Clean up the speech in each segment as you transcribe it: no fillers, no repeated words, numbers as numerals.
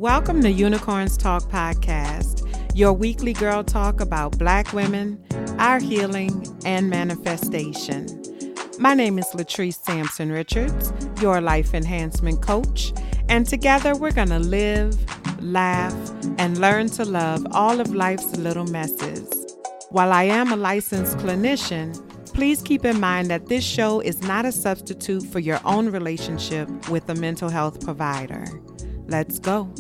Welcome to Unicorns Talk Podcast, your weekly girl talk about Black women, our healing, and manifestation. My name is Latrice Sampson Richards, your life enhancement coach, and together we're going to live, laugh, and learn to love all of life's little messes. While I am a licensed clinician, please keep in mind that this show is not a substitute for your own relationship with a mental health provider. Let's go.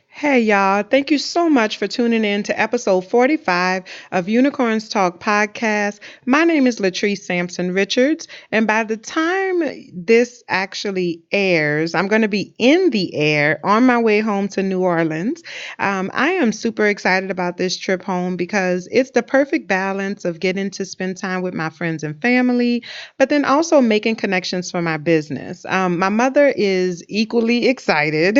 Hey, y'all. Thank you so much for tuning in to episode 45 of Unicorns Talk Podcast. My name is Latrice Sampson Richards, and by the time this actually airs, I'm going to be in the air on my way home to New Orleans. I am super excited about this trip home because it's the perfect balance of getting to spend time with my friends and family, but then also making connections for my business. My mother is equally excited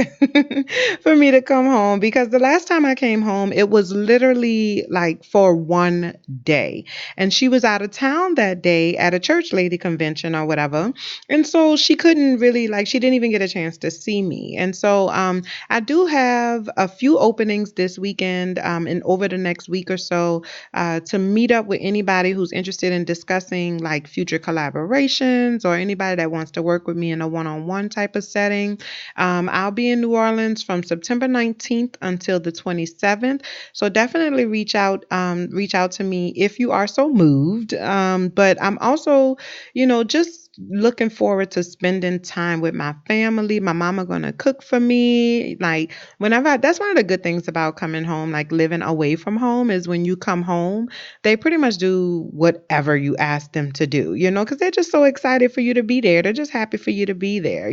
for me to come home because the last time I came home, it was literally like for one day. And she was out of town that day at a church lady convention or whatever. And so she couldn't really, she didn't even get a chance to see me. And so I do have a few openings this weekend and over the next week or so to meet up with anybody who's interested in discussing like future collaborations or anybody that wants to work with me in a one-on-one type of setting. I'll be in New Orleans from September 19th until the 27th. So definitely reach out to me if you are so moved. But I'm also, just looking forward to spending time with my family. My mama gonna cook for me. Like that's one of the good things about coming home, like living away from home, is when you come home, they pretty much do whatever you ask them to do, because they're just so excited for you to be there. They're just happy for you to be there,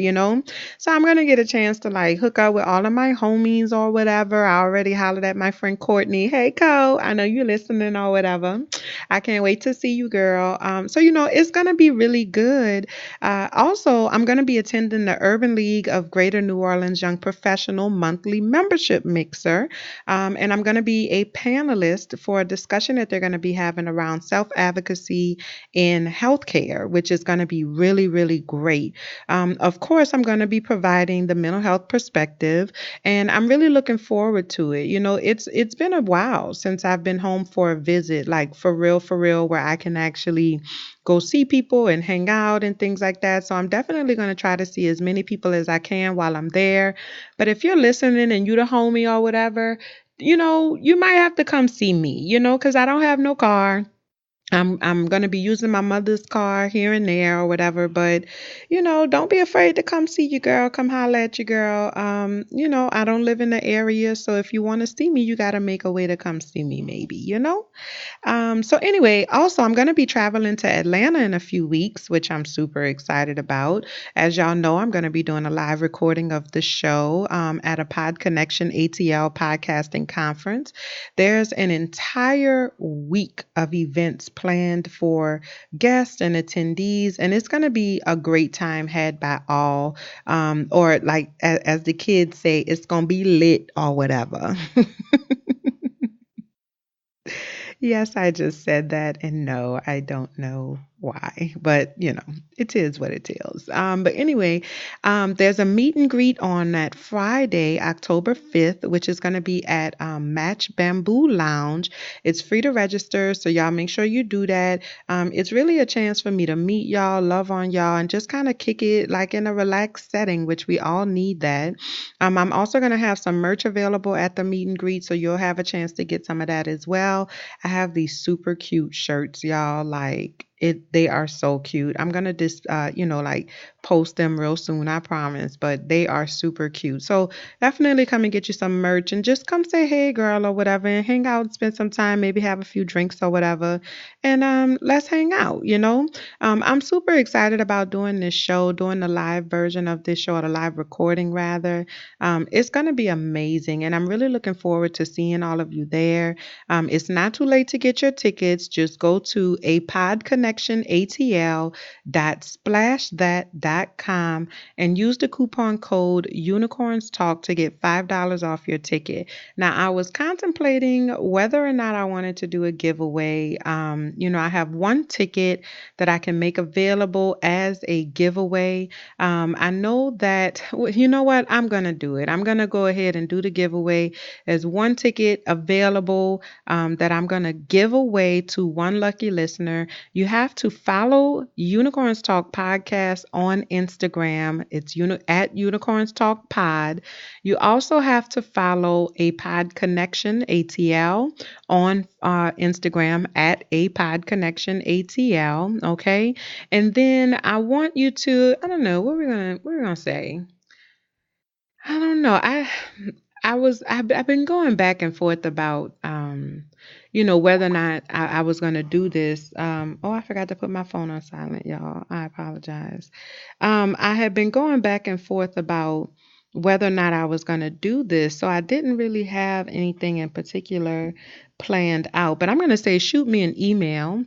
So I'm going to get a chance to hook up with all of my homies or whatever. I already hollered at my friend Courtney. Hey, Co, I know you're listening or whatever. I can't wait to see you, girl. So it's going to be really good. Also, I'm going to be attending the Urban League of Greater New Orleans Young Professional monthly membership mixer. And I'm going to be a panelist for a discussion that they're going to be having around self-advocacy in healthcare, which is going to be really, really great. Of course, I'm going to be providing the mental health perspective, and I'm really looking forward to it. It's been a while since I've been home for a visit, like for real, where I can actually go see people and hang out and things like that. So I'm definitely going to try to see as many people as I can while I'm there. But if you're listening and you the homie or whatever, you might have to come see me, because I don't have no car. I'm going to be using my mother's car here and there or whatever, but, don't be afraid to come see you, girl. Come holler at you, girl. I don't live in the area, so if you want to see me, you got to make a way to come see me maybe, So anyway, also, I'm going to be traveling to Atlanta in a few weeks, which I'm super excited about. As y'all know, I'm going to be doing a live recording of the show at a Pod Connection ATL podcasting conference. There's an entire week of events planned for guests and attendees, and it's going to be a great time had by all, or like as the kids say, it's going to be lit or whatever. Yes, I just said that, and no, I don't know why, but it is what it is. But anyway, there's a meet and greet on that Friday, October 5th, which is going to be at Match Bamboo Lounge. It's free to register, so y'all make sure you do that. It's really a chance for me to meet y'all, love on y'all, and just kind of kick it like in a relaxed setting, which we all need that. I'm also going to have some merch available at the meet and greet, so you'll have a chance to get some of that as well. I have these super cute shirts, y'all, they are so cute. I'm going to just, post them real soon, I promise, but they are super cute. So definitely come and get you some merch and just come say, hey, girl, or whatever, and hang out, spend some time, maybe have a few drinks or whatever. And let's hang out, I'm super excited about doing this show, doing the live version of this show, or the live recording rather. It's going to be amazing. And I'm really looking forward to seeing all of you there. It's not too late to get your tickets. Just go to a podconnectionatl.splashthat.com unicornstalkpod.com and use the coupon code Unicorns Talk to get $5 off your ticket. Now, I was contemplating whether or not I wanted to do a giveaway. I have one ticket that I can make available as a giveaway. I know that, you know what? I'm going to do it. I'm going to go ahead and do the giveaway. There's one ticket available that I'm going to give away to one lucky listener. You have to follow Unicorns Talk Podcast on Instagram. It's at Unicorns Talk Pod. You also have to follow a Pod Connection ATL on Instagram at a Pod Connection ATL. Okay, and then I want you to, I don't know what we're gonna say. I don't know. I've been going back and forth about whether or not I was gonna do this. Oh, I forgot to put my phone on silent, y'all. I apologize. I had been going back and forth about whether or not I was gonna do this, so I didn't really have anything in particular planned out. But I'm gonna say shoot me an email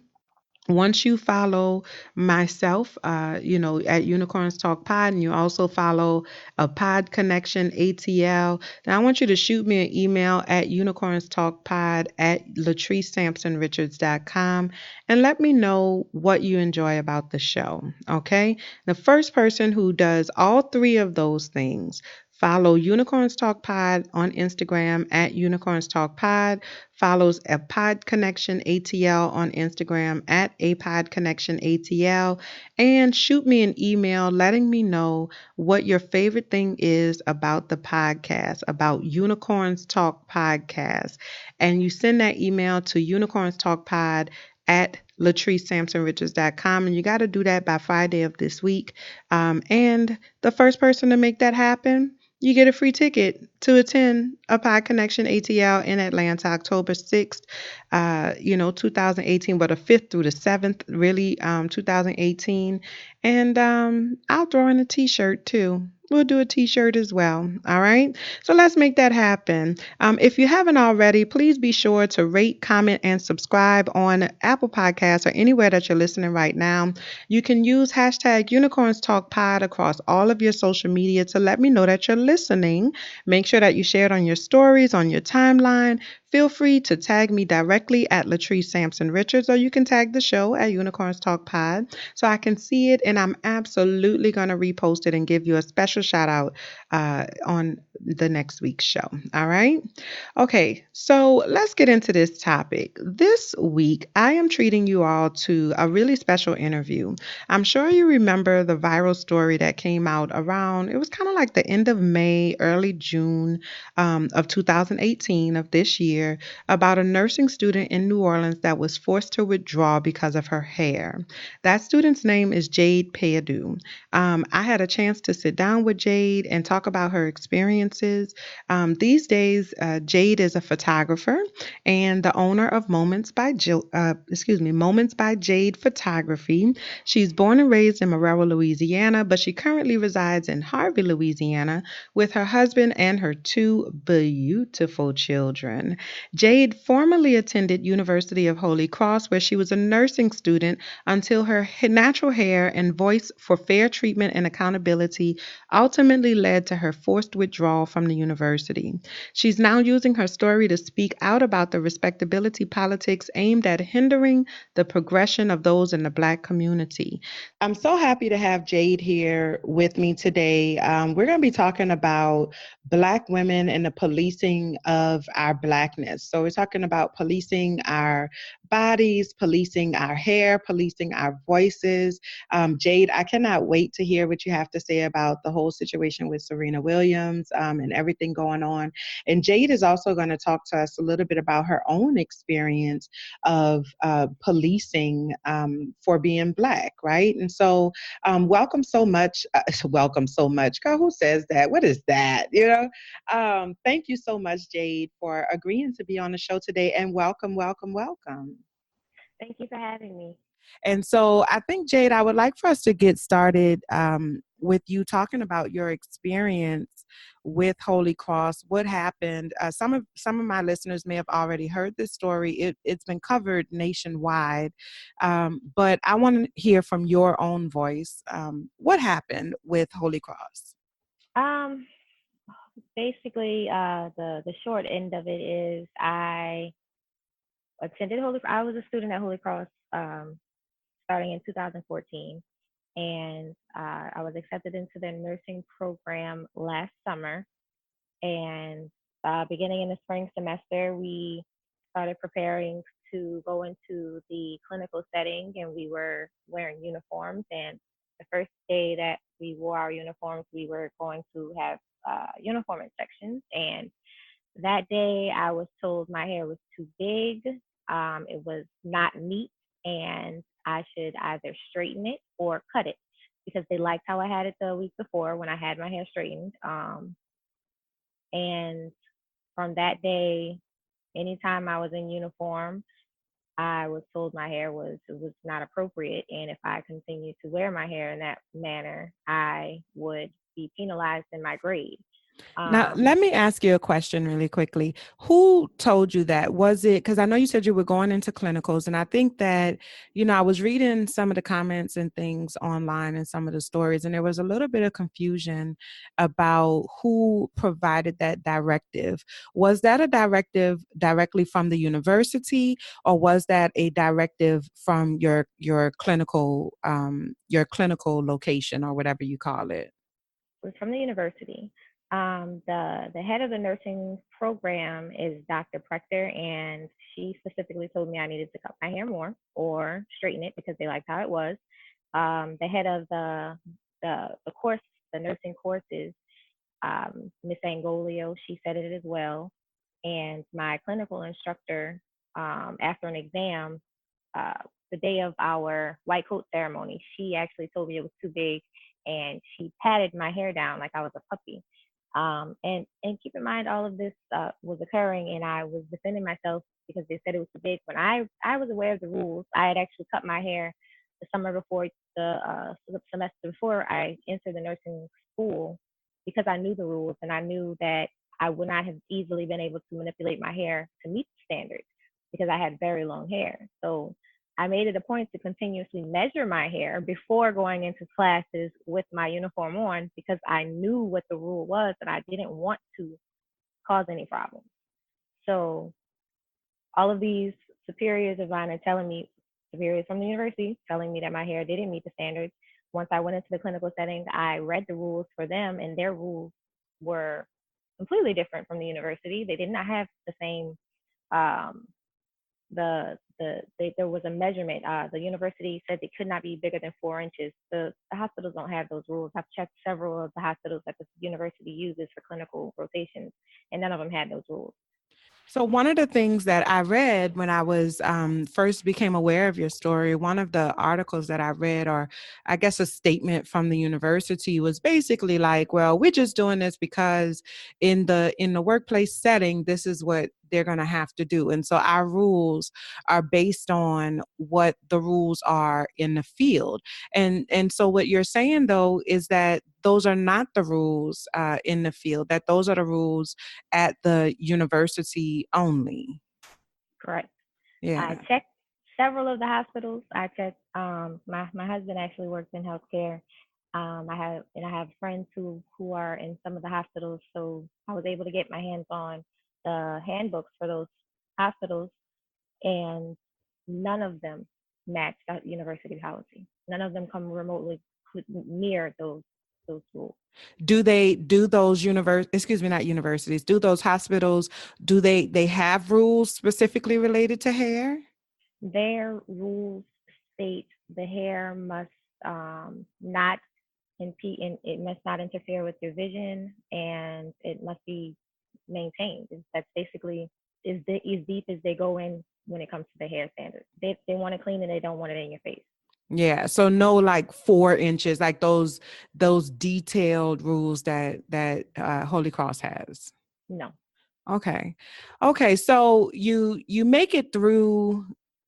once you follow myself, at Unicorns Talk Pod, and you also follow a Pod Connection ATL, then I want you to shoot me an email at Unicorns Talk Pod at latricesampsonrichards.com and let me know what you enjoy about the show. Okay. The first person who does all three of those things, follow Unicorns Talk Pod on Instagram at Unicorns Talk Pod, follows a Pod Connection ATL on Instagram at a Pod Connection ATL, and shoot me an email letting me know what your favorite thing is about the podcast, about Unicorns Talk Podcast. And you send that email to Unicorns Talk Pod at latricesampsonrichards.com, and you got to do that by Friday of this week. And the first person to make that happen, you get a free ticket to attend a Pod Connection ATL in Atlanta, October 6th, 2018, but the 5th through the 7th, really, 2018. And I'll throw in a t-shirt too. We'll do a t-shirt as well. All right. So let's make that happen. If you haven't already, please be sure to rate, comment, and subscribe on Apple Podcasts or anywhere that you're listening right now. You can use hashtag Unicorns Talk Pod across all of your social media to let me know that you're listening. Make sure that you share it on your stories, on your timeline. Feel free to tag me directly at Latrice Sampson Richards, or you can tag the show at Unicorns Talk Pod so I can see it, and I'm absolutely going to repost it and give you a special shout out on the next week's show. All right. Okay. So let's get into this topic. This week, I am treating you all to a really special interview. I'm sure you remember the viral story that came out around, it was kind of like the end of May, early June of 2018 of this year, about a nursing student in New Orleans that was forced to withdraw because of her hair. That student's name is Jade Payadue. I had a chance to sit down with Jade and talk about her experiences. These days, Jade is a photographer and the owner of Moments by Jade Photography. She's born and raised in Marrero, Louisiana, but she currently resides in Harvey, Louisiana, with her husband and her two beautiful children. Jade formerly attended University of Holy Cross, where she was a nursing student until her natural hair and voice for fair treatment and accountability ultimately led to her forced withdrawal from the university. She's now using her story to speak out about the respectability politics aimed at hindering the progression of those in the Black community. I'm so happy to have Jade here with me today. We're going to be talking about Black women and the policing of our Blackness. So we're talking about policing our bodies, policing our hair, policing our voices. Jade, I cannot wait to hear what you have to say about the whole situation with Serena Williams and everything going on. And Jade is also going to talk to us a little bit about her own experience of policing for being Black, right? And so welcome so much. Welcome so much. God, who says that? What is that? Thank you so much, Jade, for agreeing to be on the show today, and welcome, welcome, welcome. Thank you for having me. And so I think, Jade, I would like for us to get started with you talking about your experience with Holy Cross. What happened? Some of my listeners may have already heard this story. It's been covered nationwide, but I want to hear from your own voice. What happened with Holy Cross? Um, Basically, the short end of it is I was a student at Holy Cross starting in 2014, and I was accepted into their nursing program last summer. And beginning in the spring semester, we started preparing to go into the clinical setting, and we were wearing uniforms. And the first day that we wore our uniforms, we were going to have uniform inspections. And that day, I was told my hair was too big, it was not neat, and I should either straighten it or cut it because they liked how I had it the week before when I had my hair straightened. And from that day, anytime I was in uniform, I was told my hair was not appropriate, and if I continued to wear my hair in that manner, I would be penalized in my grade. Now, Um, let me ask you a question really quickly. Who told you that? Was it because I know you said you were going into clinicals, and I think that, I was reading some of the comments and things online and some of the stories, and there was a little bit of confusion about who provided that directive. Was that a directive directly from the university, or was that a directive from your clinical location or whatever you call it? was from the university. The head of the nursing program is Dr. Proctor, and she specifically told me I needed to cut my hair more or straighten it because they liked how it was. The head of the course, the nursing courses, Miss Angolio, she said it as well. And my clinical instructor, after an exam, uh, the day of our white coat ceremony, she actually told me it was too big, and she patted my hair down like I was a puppy. And keep in mind, all of this was occurring, and I was defending myself because they said it was too big. When I was aware of the rules, I had actually cut my hair the summer before the semester before I entered the nursing school because I knew the rules and I knew that I would not have easily been able to manipulate my hair to meet the standards because I had very long hair. So I made it a point to continuously measure my hair before going into classes with my uniform on because I knew what the rule was and I didn't want to cause any problems. So all of these superiors of mine are telling me, superiors from the university, telling me that my hair didn't meet the standards. Once I went into the clinical setting, I read the rules for them, and their rules were completely different from the university. They did not have the same um, there was a measurement. The university said they could not be bigger than 4 inches. The hospitals don't have those rules. I've checked several of the hospitals that the university uses for clinical rotations, and none of them had those rules. So one of the things that I read when I was first became aware of your story, one of the articles that I read, or I guess a statement from the university, was basically like, "Well, we're just doing this because in the workplace setting, this is what they're going to have to do, and so our rules are based on what the rules are in the field." And so what you're saying though is that those are not the rules in the field; that those are the rules at the university only. Correct. I Yeah. checked several of the hospitals. I checked. My husband actually works in healthcare. I have friends who are in some of the hospitals, so I was able to get my hands on the handbooks for those hospitals, and none of them match the university policy. None of them come remotely near those rules. Do those excuse me, not universities, do those hospitals, do they have rules specifically related to hair? Their rules state the hair must not impede and it must not interfere with your vision and it must be maintained. That's basically as deep as they go in when it comes to the hair standards. They want it clean and they don't want it in your face. Yeah, so no like 4 inches, like those detailed rules that Holy Cross has. No. Okay. Okay, so you make it through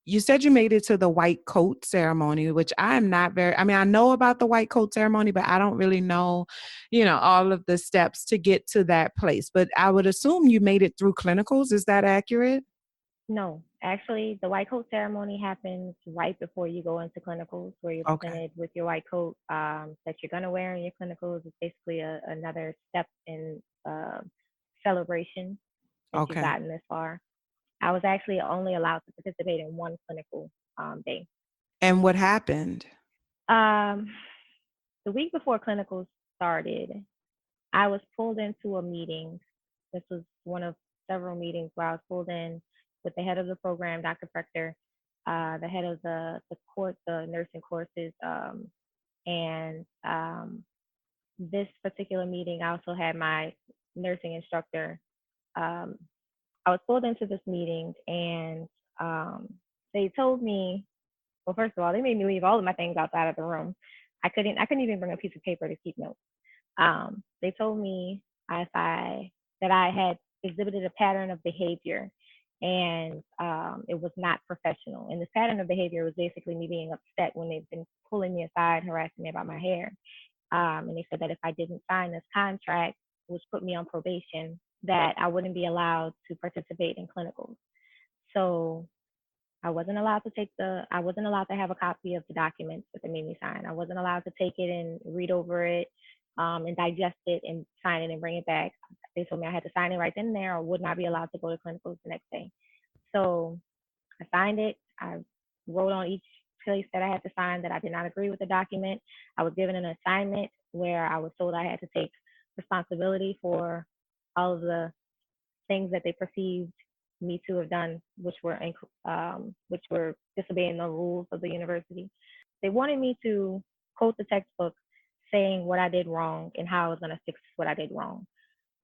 you said you made it to the white coat ceremony, which I'm not very, I mean, I know about the white coat ceremony, but I don't really know, all of the steps to get to that place. But I would assume you made it through clinicals. Is that accurate? No, actually, the white coat ceremony happens right before you go into clinicals, where you're Okay. presented with your white coat that you're gonna wear in your clinicals. It's basically another step in celebration that you've Okay. gotten this far. I was actually only allowed to participate in one clinical day. And what happened? Um, the week before clinicals started, I was pulled into a meeting. This was one of several meetings where I was pulled in with the head of the program, Dr. Proctor, the head of the nursing courses, and this particular meeting, I also had my nursing instructor. Um, I was pulled into this meeting, and um, they told me, well, first of all, they made me leave all of my things outside of the room. I couldn't even bring a piece of paper to keep notes. They told me if I that I had exhibited a pattern of behavior, and it was not professional. And this pattern of behavior was basically me being upset when they've been pulling me aside, harassing me about my hair. And they said that if I didn't sign this contract, which put me on probation, that I wouldn't be allowed to participate in clinicals. So I wasn't allowed to have a copy of the documents that they made me sign. I wasn't allowed to take it and read over it, and digest it and sign it and bring it back. They told me I had to sign it right then and there, or would not be allowed to go to clinicals the next day. So I signed it. I wrote on each place that I had to sign that I did not agree with the document. I was given an assignment where I was told I had to take responsibility for all of the things that they perceived me to have done, which were disobeying the rules of the university. They wanted me to quote the textbook, saying what I did wrong and how I was going to fix what I did wrong.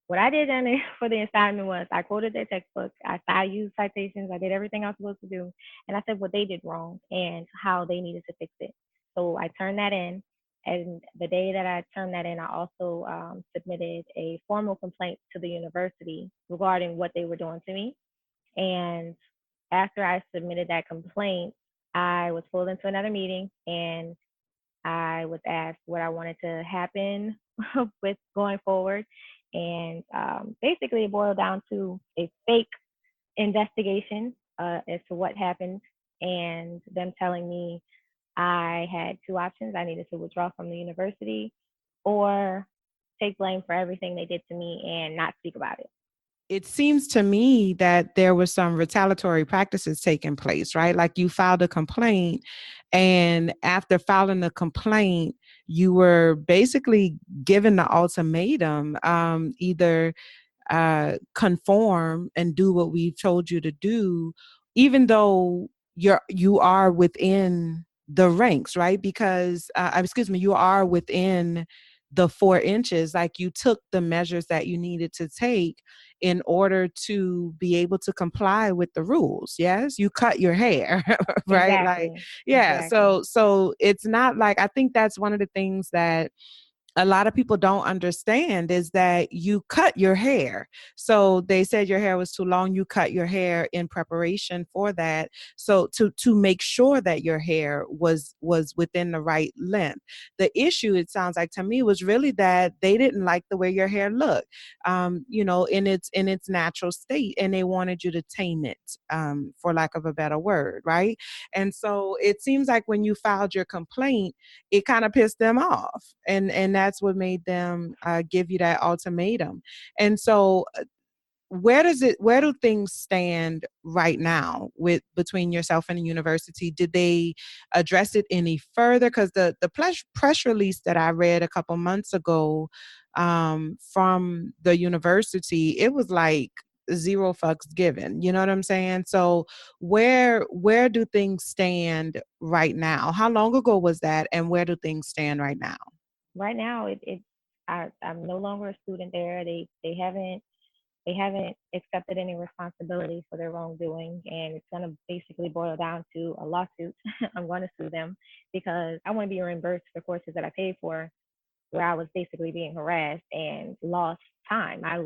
What I did then for the assignment was I quoted their textbook. I used citations. I did everything I was supposed to do, and I said what they did wrong and how they needed to fix it. So I turned that in, and the day that I turned that in, I also submitted a formal complaint to the university regarding what they were doing to me. And after I submitted that complaint, I was pulled into another meeting, and I was asked what I wanted to happen with going forward. And basically, it boiled down to a fake investigation as to what happened, and them telling me I had two options. I needed to withdraw from the university or take blame for everything they did to me and not speak about it. It seems to me that there was some retaliatory practices taking place, right? Like you filed a complaint, and after filing the complaint, you were basically given the ultimatum, either conform and do what we've told you to do, even though you are within the ranks, right? Because excuse me, you are within the 4 inches. Like you took the measures that you needed to take in order to be able to comply with the rules. Yes, you cut your hair, right? Like, Exactly. yeah. Exactly. So it's not like, I think that's one of the things that a lot of people don't understand is that you cut your hair. So they said your hair was too long, you cut your hair in preparation for that. So to make sure that your hair was within the right length. The issue, it sounds like to me, was really that they didn't like the way your hair looked, in its natural state, and they wanted you to tame it, for lack of a better word, right? And so it seems like when you filed your complaint, it kind of pissed them off, and that's what made them give you that ultimatum. And so where do things stand right now with between yourself and the university? Did they address it any further? Because the press release that I read a couple months ago, from the university, it was like zero fucks given. You know what I'm saying? So where do things stand right now? How long ago was that, and where do things stand right now? Right now, I'm no longer a student there. They haven't accepted any responsibility for their wrongdoing, and it's going to basically boil down to a lawsuit. I'm going to sue them because I want to be reimbursed for courses that I paid for, where I was basically being harassed and lost time. I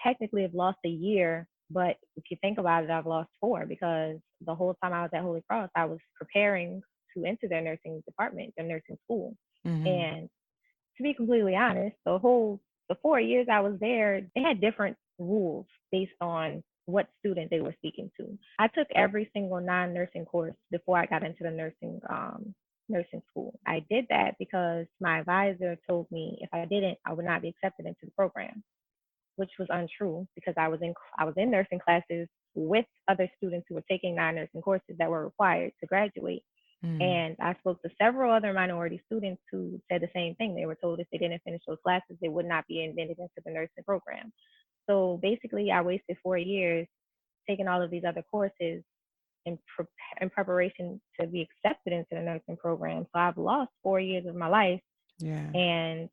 technically have lost a year But if you think about it, I've lost four because the whole time I was at Holy Cross, I was preparing to enter their nursing department, their nursing school. Mm-hmm. And to be completely honest, the 4 years I was there, they had different rules based on what student they were speaking to. I took every single non-nursing course before I got into the nursing school. I did that because my advisor told me if I didn't, I would not be accepted into the program, which was untrue because I was in nursing classes with other students who were taking non-nursing courses that were required to graduate. Mm. And I spoke to several other minority students who said the same thing. They were told if they didn't finish those classes, they would not be admitted into the nursing program. So basically, I wasted 4 years taking all of these other courses in preparation to be accepted into the nursing program. So I've lost 4 years of my life. Yeah. And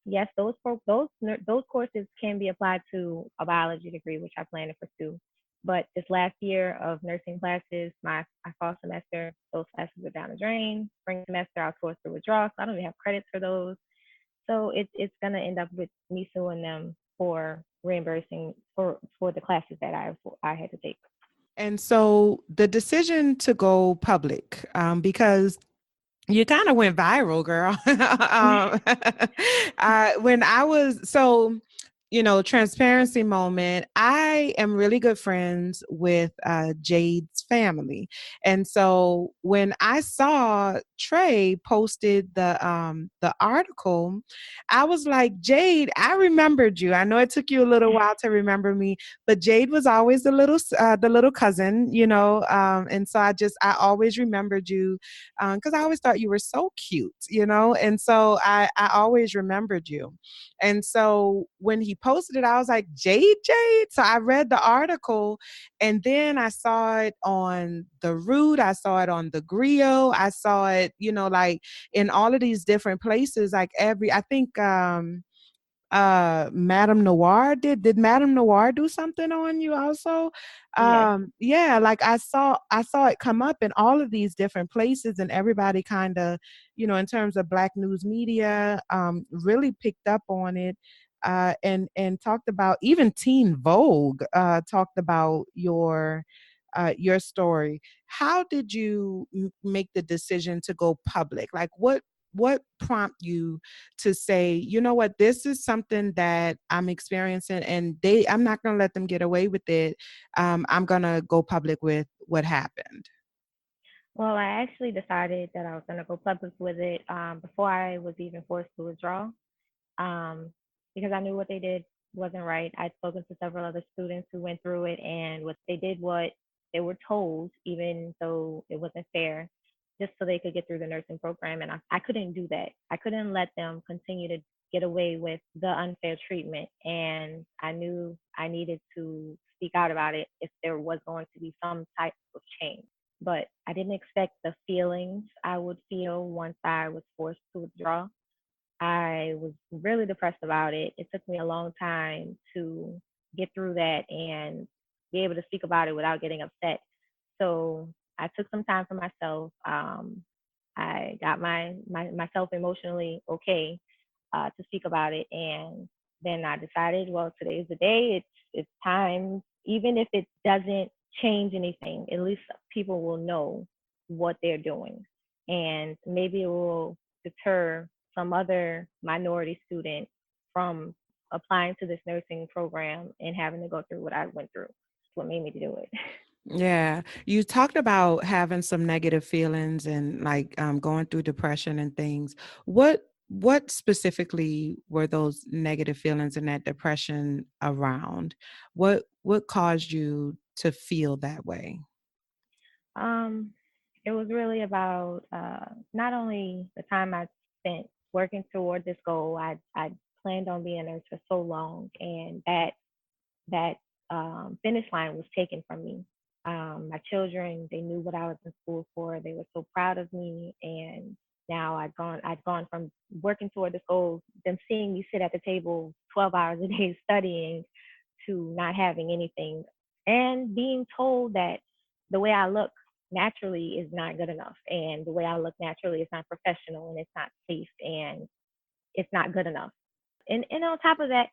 yes, those courses can be applied to a biology degree, which I plan to pursue. But this last year of nursing classes, my fall semester, those classes are down the drain. Spring semester, I was forced to withdraw, so I don't even have credits for those. So it's gonna end up with me suing them for reimbursing for the classes that I had to take. And so the decision to go public, because you kind of went viral, girl. When I was transparency moment. I am really good friends with Jade's family, and so when I saw Trey posted the article, I was like, Jade, I remembered you. I know it took you a little while to remember me, but Jade was always the little cousin, and so I always remembered you because I always thought you were so cute, and so I always remembered you. And so when he posted it, I was like, Jade, Jade. So I read the article and then I saw it on the Root, I saw it on the Griot, I saw it, like in all of these different places, like I think Madame Noir did Madame Noir do something on you also? Yes. Yeah, like I saw it come up in all of these different places, and everybody kind of, in terms of black news media, really picked up on it. And talked about, even Teen Vogue talked about your story. How did you make the decision to go public? Like what prompt you to say, you know what, this is something that I'm experiencing, and I'm not going to let them get away with it. I'm going to go public with what happened. Well, I actually decided that I was gonna go public with it before I was even forced to withdraw. um, because I knew what they did wasn't right. I'd spoken to several other students who went through it, and what they did, what they were told, even though it wasn't fair, just so they could get through the nursing program. And I couldn't do that. I couldn't let them continue to get away with the unfair treatment. And I knew I needed to speak out about it if there was going to be some type of change. But I didn't expect the feelings I would feel once I was forced to withdraw. I was really depressed about it. It took me a long time to get through that and be able to speak about it without getting upset. So I took some time for myself. I got myself emotionally okay to speak about it, and then I decided, well, today's the day. It's time. Even if it doesn't change anything, at least people will know what they're doing, and maybe it will deter some other minority student from applying to this nursing program and having to go through what I went through. That's what made me do it. Yeah, you talked about having some negative feelings and like going through depression and things. What specifically were those negative feelings and that depression around? What caused you to feel that way? Um, it was really about not only the time I spent working toward this goal. I planned on being a nurse for so long, and that finish line was taken from me. My children, they knew what I was in school for. They were so proud of me, and now I'd gone from working toward this goal, them seeing me sit at the table 12 hours a day studying, to not having anything, and being told that the way I look naturally is not good enough, and the way I look naturally is not professional, and it's not safe, and it's not good enough. And on top of that,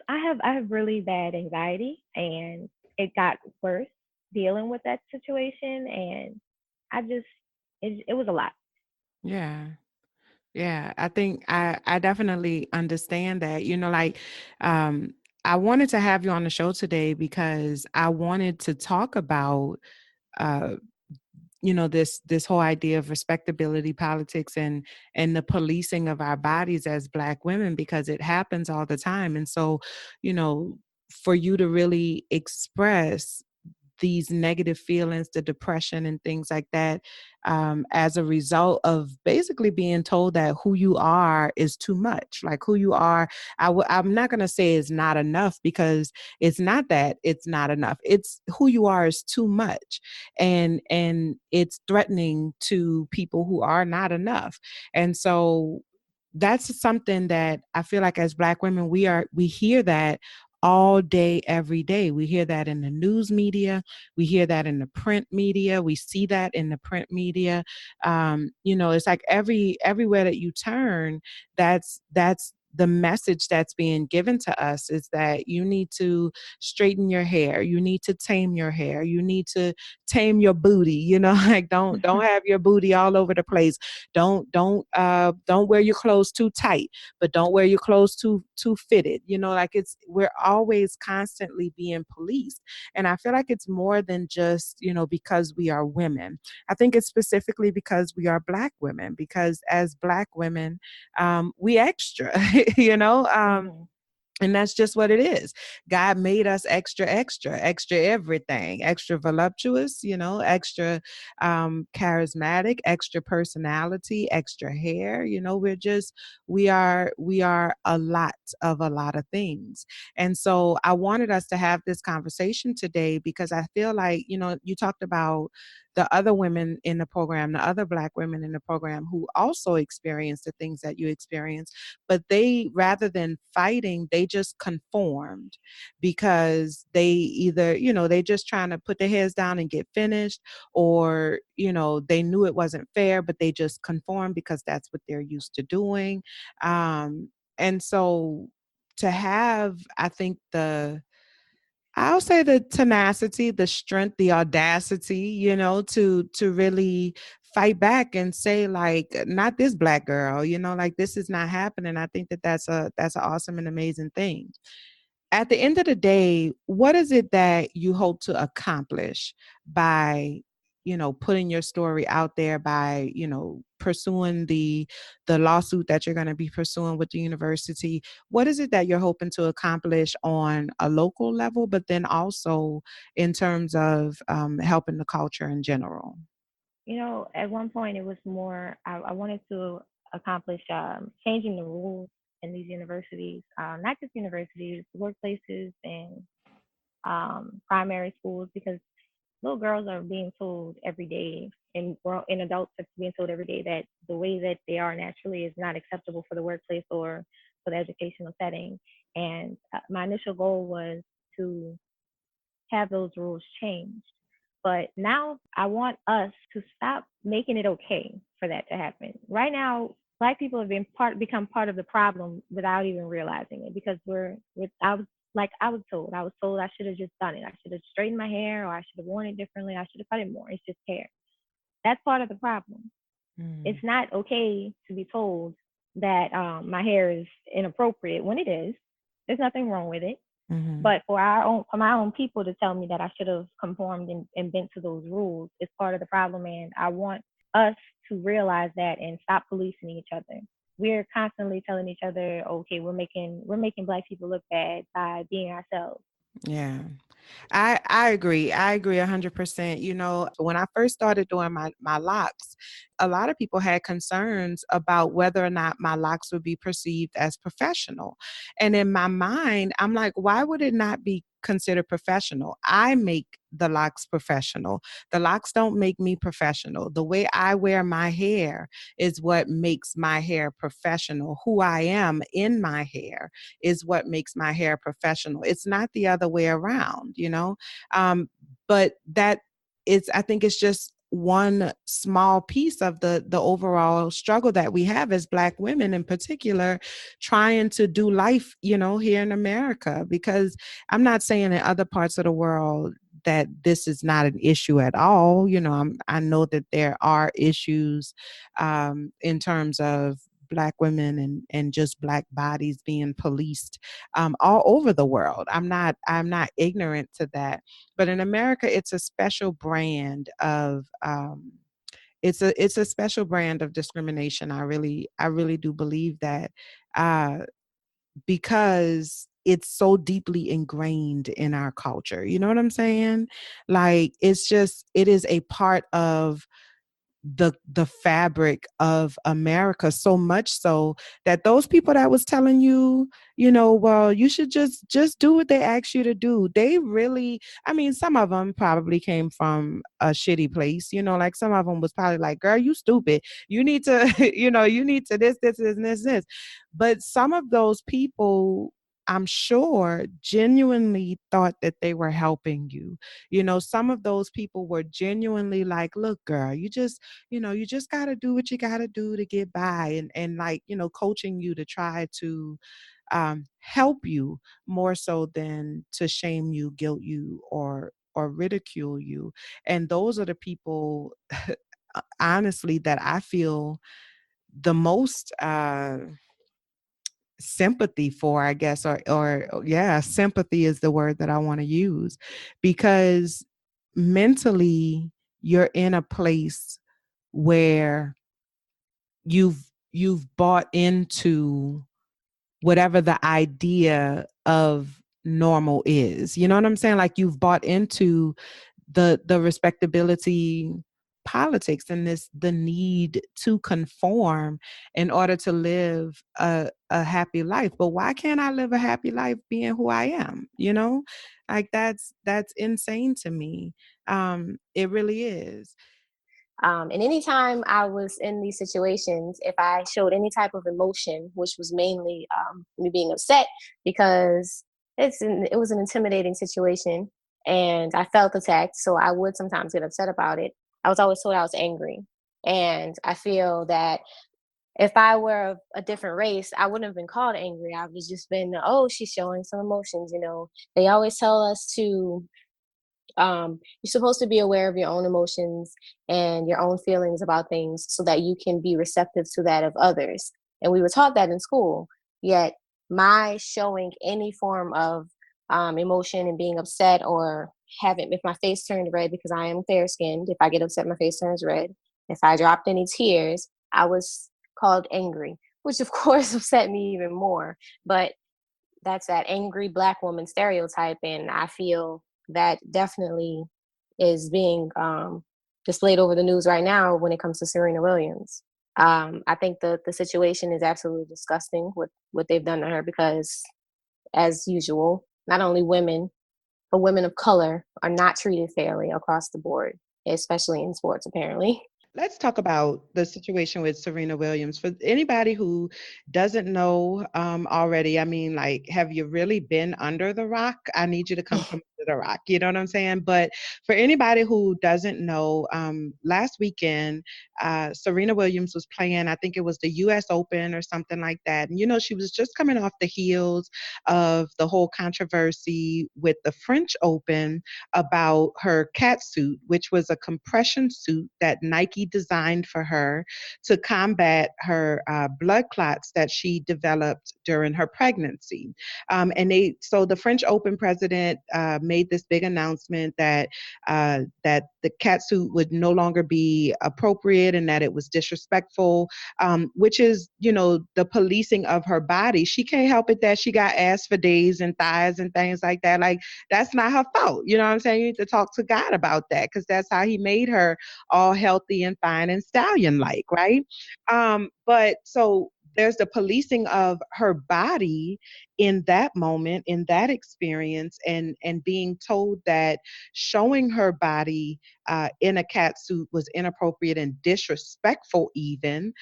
I have really bad anxiety, and it got worse dealing with that situation, and I just it was a lot. Yeah. Yeah, I think I definitely understand that. Like um I wanted to have you on the show today because I wanted to talk about uh this whole idea of respectability politics and the policing of our bodies as Black women, because it happens all the time. And so, you know, for you to really express these negative feelings, the depression and things like that, as a result of basically being told that who you are is too much. Like who you are, I'm not going to say is not enough, because it's not that it's not enough. It's who you are is too much, and it's threatening to people who are not enough. And so that's something that I feel like as Black women, we hear that all day, every day. We hear that in the news media. We hear that in the print media. We see that in the print media. It's like everywhere that you turn, that's the message that's being given to us, is that you need to straighten your hair, you need to tame your hair, you need to tame your booty, like don't have your booty all over the place. Don't wear your clothes too tight, but don't wear your clothes too fitted. Like we're always constantly being policed. And I feel like it's more than just, because we are women. I think it's specifically because we are Black women, because as Black women, we extra, you know. Mhm. And that's just what it is. God made us extra, extra, extra everything, extra voluptuous, extra charismatic, extra personality, extra hair. We are a lot of things. And so I wanted us to have this conversation today because I feel like, you talked about the other women in the program, the other Black women in the program who also experienced the things that you experienced, but they, rather than fighting, they just conformed, because they either, they just trying to put their heads down and get finished, or they knew it wasn't fair, but they just conformed because that's what they're used to doing. And so to have, I think, I'll say the tenacity, the strength, the audacity, to really fight back and say, like, not this Black girl, like, this is not happening. I think that that's an awesome and amazing thing. At the end of the day, what is it that you hope to accomplish by, putting your story out there, by, pursuing the lawsuit that you're going to be pursuing with the university? What is it that you're hoping to accomplish on a local level, but then also in terms of helping the culture in general? At one point it was more. I wanted to accomplish changing the rules in these universities, not just universities, workplaces, and primary schools, because little girls are being told every day, and adults are being told every day that the way that they are naturally is not acceptable for the workplace or for the educational setting. And my initial goal was to have those rules changed. But now I want us to stop making it okay for that to happen. Right now, Black people have become part of the problem without even realizing it, because I was told. I was told I should have just done it. I should have straightened my hair, or I should have worn it differently. I should have cut it more. It's just hair. That's part of the problem. Mm, It's not okay to be told that my hair is inappropriate when it is. There's nothing wrong with it. mhm. But for my own people to tell me that I should have conformed and bent to those rules is part of the problem. And I want us to realize that and stop policing each other. We're constantly telling each other, okay, we're making Black people look bad by being ourselves. Yeah. I agree. I agree 100%. When I first started doing my locks, a lot of people had concerns about whether or not my locks would be perceived as professional. And in my mind, I'm like, why would it not be considered professional? I make the locks professional. The locks don't make me professional. The way I wear my hair is what makes my hair professional. Who I am in my hair is what makes my hair professional. It's not the other way around. But that I think it's just one small piece of the overall struggle that we have as Black women in particular, trying to do life, here in America. Because I'm not saying in other parts of the world that this is not an issue at all. I know that there are issues in terms of Black women and just Black bodies being policed all over the world. I'm not ignorant to that, but in America, it's a special brand of it's a special brand of discrimination. I really do believe that, uh, because it's so deeply ingrained in our culture. You know what I'm saying? Like, it is a part of the fabric of America, so much so that those people that was telling you, well, you should just do what they ask you to do. They really, I mean, some of them probably came from a shitty place, like some of them was probably like, girl, you stupid. You need to, you need to this, and this. But some of those people, I'm sure, genuinely thought that they were helping you. Some of those people were genuinely like, look, girl, you just got to do what you got to do to get by, and like, coaching you to try to help you more so than to shame you, guilt you, or ridicule you. And those are the people, honestly, that I feel the most sympathy for, I guess, or yeah, sympathy is the word that I want to use, because mentally you're in a place where you've bought into whatever the idea of normal is. You know what I'm saying? Like, you've bought into the respectability politics, and the need to conform in order to live a happy life. But why can't I live a happy life being who I am? Like, that's insane to me. It really is. And anytime I was in these situations, if I showed any type of emotion, which was mainly me being upset because it was an intimidating situation and I felt attacked, so I would sometimes get upset about it. I was always told I was angry. And I feel that if I were of a different race, I wouldn't have been called angry. I would just been, oh, she's showing some emotions. They always tell us to you're supposed to be aware of your own emotions and your own feelings about things so that you can be receptive to that of others. And we were taught that in school. Yet, my showing any form of emotion and being upset or having, if my face turned red because I am fair skinned, if I get upset, my face turns red. If I dropped any tears, I was called angry, which of course upset me even more. But that's that angry Black woman stereotype, and I feel that definitely is being displayed over the news right now when it comes to Serena Williams. I think the situation is absolutely disgusting with what they've done to her because, as usual, not only women but women of color are not treated fairly across the board, especially in sports, apparently. Let's talk about the situation with Serena Williams. For anybody who doesn't know already, I mean, like, have you really been under the rock? I need you to come from under the rock. You know what I'm saying? But for anybody who doesn't know, last weekend, Serena Williams was playing, I think it was the US Open or something like that. And, she was just coming off the heels of the whole controversy with the French Open about her cat suit, which was a compression suit that Nike designed for her to combat her blood clots that she developed during her pregnancy. So the French Open president made this big announcement that the cat suit would no longer be appropriate and that it was disrespectful, which is, the policing of her body. She can't help it that she got ass for days and thighs and things like that. Like, that's not her fault. You know what I'm saying? You need to talk to God about that, because that's how he made her, all healthy and fine and stallion like, right? But so there's the policing of her body in that moment, in that experience, and being told that showing her body in a cat suit was inappropriate and disrespectful, even,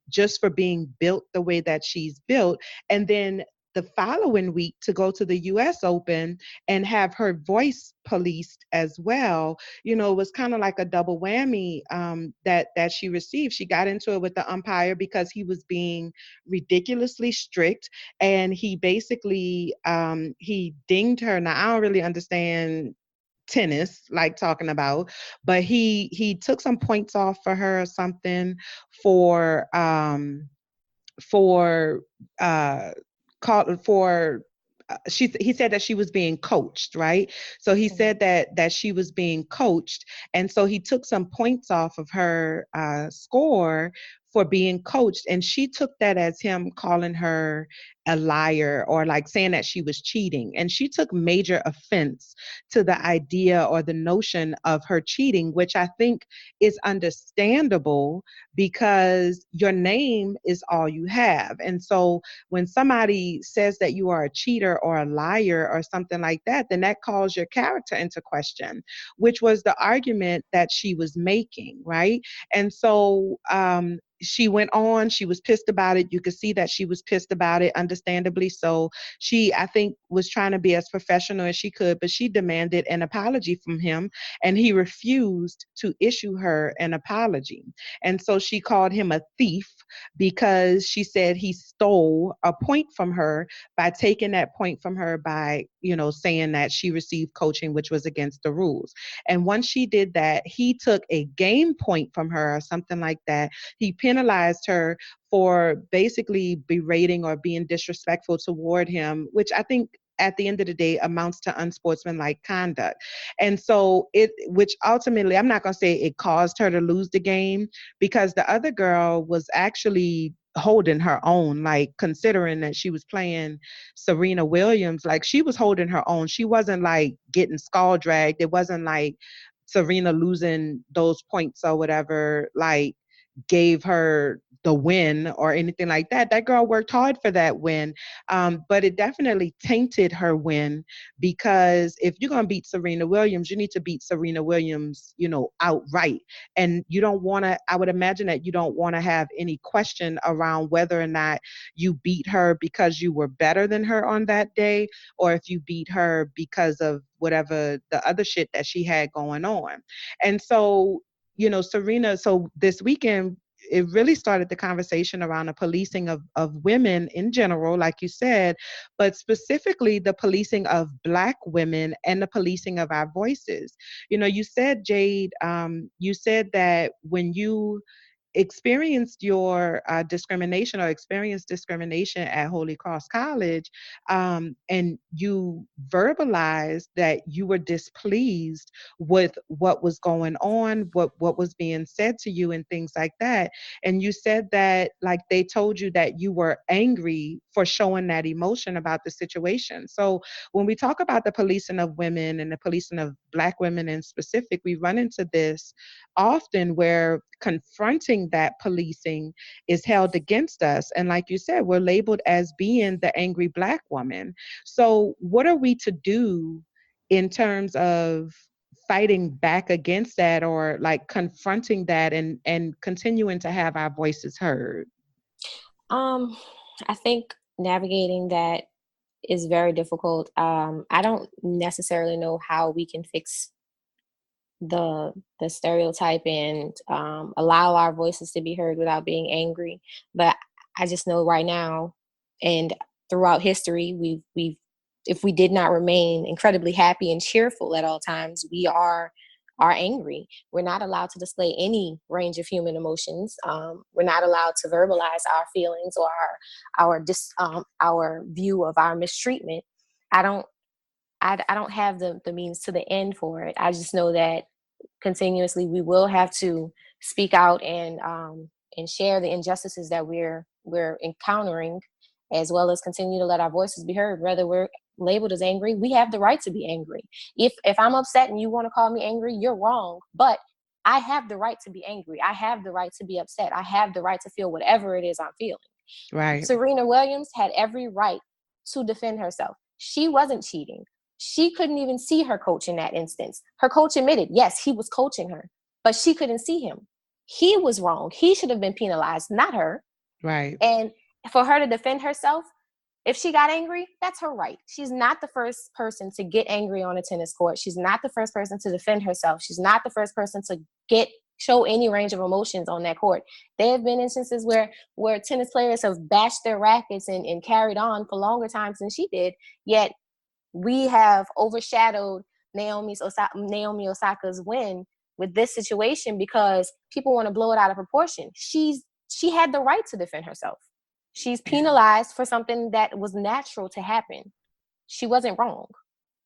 just for being built the way that she's built. And then the following week to go to the US Open and have her voice policed as well. It was kind of like a double whammy, that she received. She got into it with the umpire because he was being ridiculously strict, and he basically he dinged her. Now, I don't really understand tennis, like talking about, but he took some points off for her or something for for uh called for he said that she was being coached, right? So he Mhm. said that she was being coached, and so he took some points off of her score for being coached, and she took that as him calling her a liar, or like saying that she was cheating, and she took major offense to the idea or the notion of her cheating, which I think is understandable because your name is all you have. And so when somebody says that you are a cheater or a liar or something like that, then that calls your character into question, which was the argument that she was making, right? And so she went on, she was pissed about it. You could see that she was pissed about it, understandably so. She, I think, was trying to be as professional as she could, but she demanded an apology from him, and he refused to issue her an apology. And so she called him a thief because she said he stole a point from her by taking that point from her by, saying that she received coaching, which was against the rules. And once she did that, he took a game point from her or something like that. He penalized her for basically berating or being disrespectful toward him, which I think at the end of the day amounts to unsportsmanlike conduct. And so which ultimately, I'm not going to say it caused her to lose the game, because the other girl was actually holding her own, like considering that she was playing Serena Williams, like she was holding her own. She wasn't like getting skull dragged. It wasn't like Serena losing those points or whatever, like gave her the win or anything like that. That girl worked hard for that win. But it definitely tainted her win, because if you're going to beat Serena Williams, you need to beat Serena Williams, outright. And you don't want to, I would imagine that you don't want to have any question around whether or not you beat her because you were better than her on that day, or if you beat her because of whatever the other shit that she had going on. And so, Serena, so this weekend, it really started the conversation around the policing of women in general, like you said, but specifically the policing of Black women and the policing of our voices. You said, Jade, you said that when you experienced your discrimination or experienced discrimination at Holy Cross College, and you verbalized that you were displeased with what was going on, what was being said to you, and things like that. And you said that like they told you that you were angry for showing that emotion about the situation. So when we talk about the policing of women and the policing of Black women in specific, we run into this often where confronting that policing is held against us. And like you said, we're labeled as being the angry Black woman. So, what are we to do in terms of fighting back against that, or like confronting that, and continuing to have our voices heard? Um, I think navigating that is very difficult. I don't necessarily know how we can fix the stereotype and allow our voices to be heard without being angry. But I just know right now and throughout history, we've if we did not remain incredibly happy and cheerful at all times, we are angry. We're not allowed to display any range of human emotions. We're not allowed to verbalize our feelings or our view of our mistreatment. I don't I don't have the means to the end for it. I just know that continuously we will have to speak out and share the injustices that we're encountering, as well as continue to let our voices be heard. Whether we're labeled as angry, we have the right to be angry. If I'm upset and you want to call me angry, you're wrong, but I have the right to be angry. I have the right to be upset. I have the right to feel whatever it is I'm feeling. Right, Serena Williams had every right to defend herself. She wasn't cheating. She couldn't even see her coach in that instance. Her coach admitted, yes, he was coaching her, but she couldn't see him. He was wrong. He should have been penalized, not her. right, And for her to defend herself, If she got angry, that's her right. She's not the first person to get angry on a tennis court. She's not the first person to defend herself. She's not the first person to get show any range of emotions on that court. There have been instances where tennis players have bashed their rackets and carried on for longer times than she did. Yet we have overshadowed Naomi Osaka's win with this situation because people want to blow it out of proportion. She had the right to defend herself. She's penalized for something that was natural to happen. She wasn't wrong.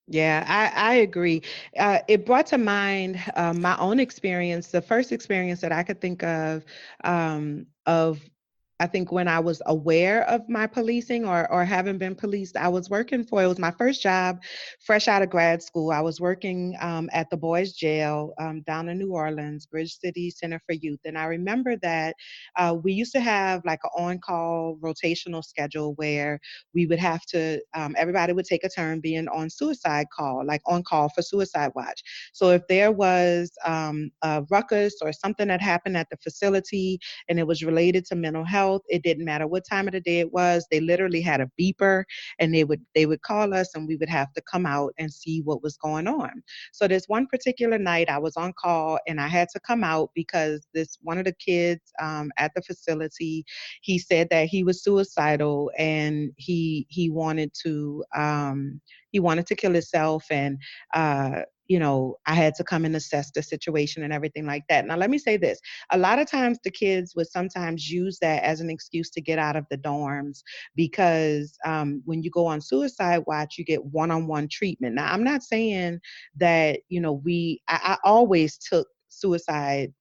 Yeah, I agree. It brought to mind my own experience, the first experience that I could think of I think when I was aware of my policing or having been policed, I was working for, it was my first job fresh out of grad school. I was working at the boys' jail down in New Orleans, Bridge City Center for Youth. And I remember that we used to have like an on call rotational schedule where we would have to, everybody would take a turn being on suicide call, like on call for suicide watch. So if there was a ruckus or something that happened at the facility and it was related to mental health, it didn't matter what time of the day it was. They literally had a beeper and they would call us and we would have to come out and see what was going on. So this one particular night I was on call and I had to come out because this one of the kids at the facility, he said that he was suicidal and he wanted to kill himself and I had to come and assess the situation and everything like that. Now, let me say this. A lot of times the kids would sometimes use that as an excuse to get out of the dorms because when you go on suicide watch, you get one-on-one treatment. Now, I'm not saying that, I always took suicide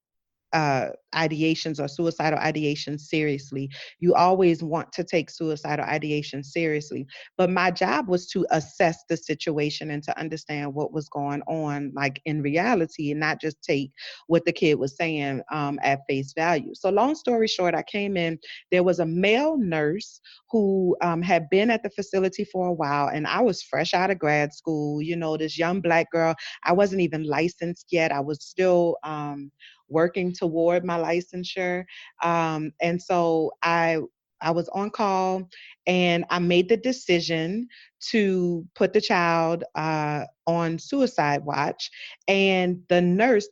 ideations or suicidal ideation seriously. You always want to take suicidal ideation seriously. But my job was to assess the situation and to understand what was going on, like in reality, and not just take what the kid was saying at face value. So, long story short, I came in. There was a male nurse who had been at the facility for a while, and I was fresh out of grad school. This young Black girl. I wasn't even licensed yet. I was still working toward my licensure. And so I was on call and I made the decision to put the child on suicide watch. And the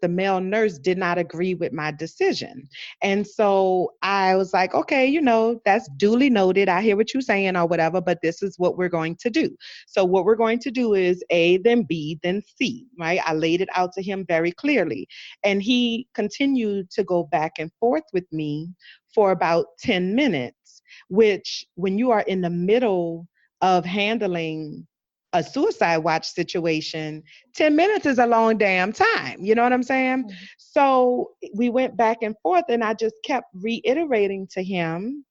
male nurse, did not agree with my decision. And so I was like, okay, that's duly noted. I hear what you're saying or whatever, but this is what we're going to do. So what we're going to do is A, then B, then C, right? I laid it out to him very clearly. And he continued to go back and forth with me for about 10 minutes, which when you are in the middle of handling a suicide watch situation, 10 minutes is a long damn time. You know what I'm saying? Mhm. So we went back and forth, and I just kept reiterating to him,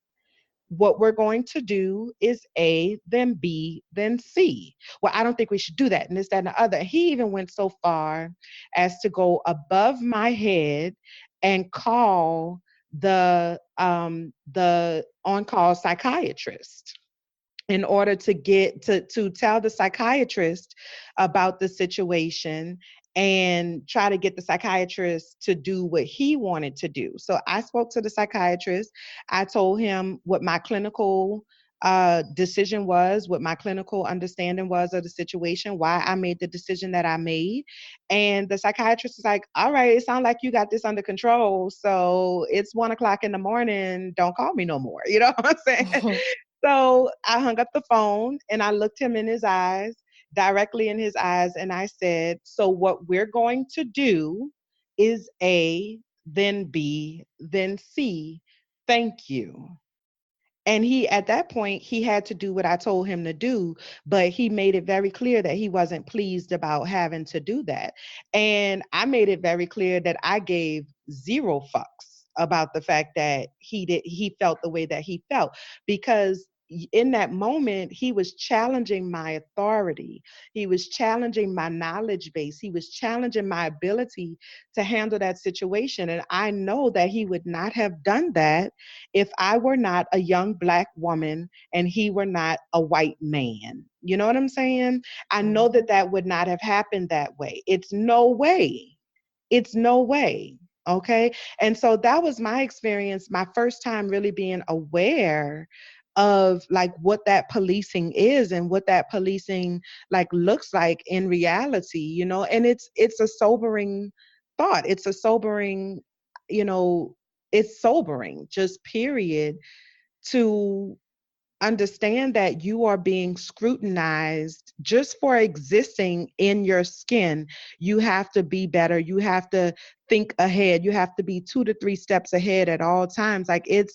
what we're going to do is A, then B, then C. Well, I don't think we should do that, and this, that, and the other. He even went so far as to go above my head and call the on-call psychiatrist in order to get to tell the psychiatrist about the situation and try to get the psychiatrist to do what he wanted to do. So I spoke to the psychiatrist. I told him what my clinical decision was, what my clinical understanding was of the situation, why I made the decision that I made. And the psychiatrist was like, all right, it sounds like you got this under control. So it's 1 o'clock in the morning. Don't call me no more. You know what I'm saying? So I hung up the phone and I looked him in his eyes, directly in his eyes, and I said, so what we're going to do is A, then B, then C. Thank you. And he, at that point, he had to do what I told him to do, but he made it very clear that he wasn't pleased about having to do that. And I made it very clear that I gave zero fucks about the fact that he felt the way that he felt, because in that moment he was challenging my authority, he was challenging my knowledge base, he was challenging my ability to handle that situation. And I know that he would not have done that if I were not a young Black woman and he were not a white man. You know what I'm saying? I know that that would not have happened that way. It's no way. It's no way. Okay. And so that was my experience, my first time really being aware of like what that policing is and what that policing like looks like in reality, and it's a sobering thought. It's a sobering, you know, it's sobering, just period, to understand that you are being scrutinized just for existing in your skin. You have to be better. You have to think ahead. You have to be 2 to 3 steps ahead at all times. Like it's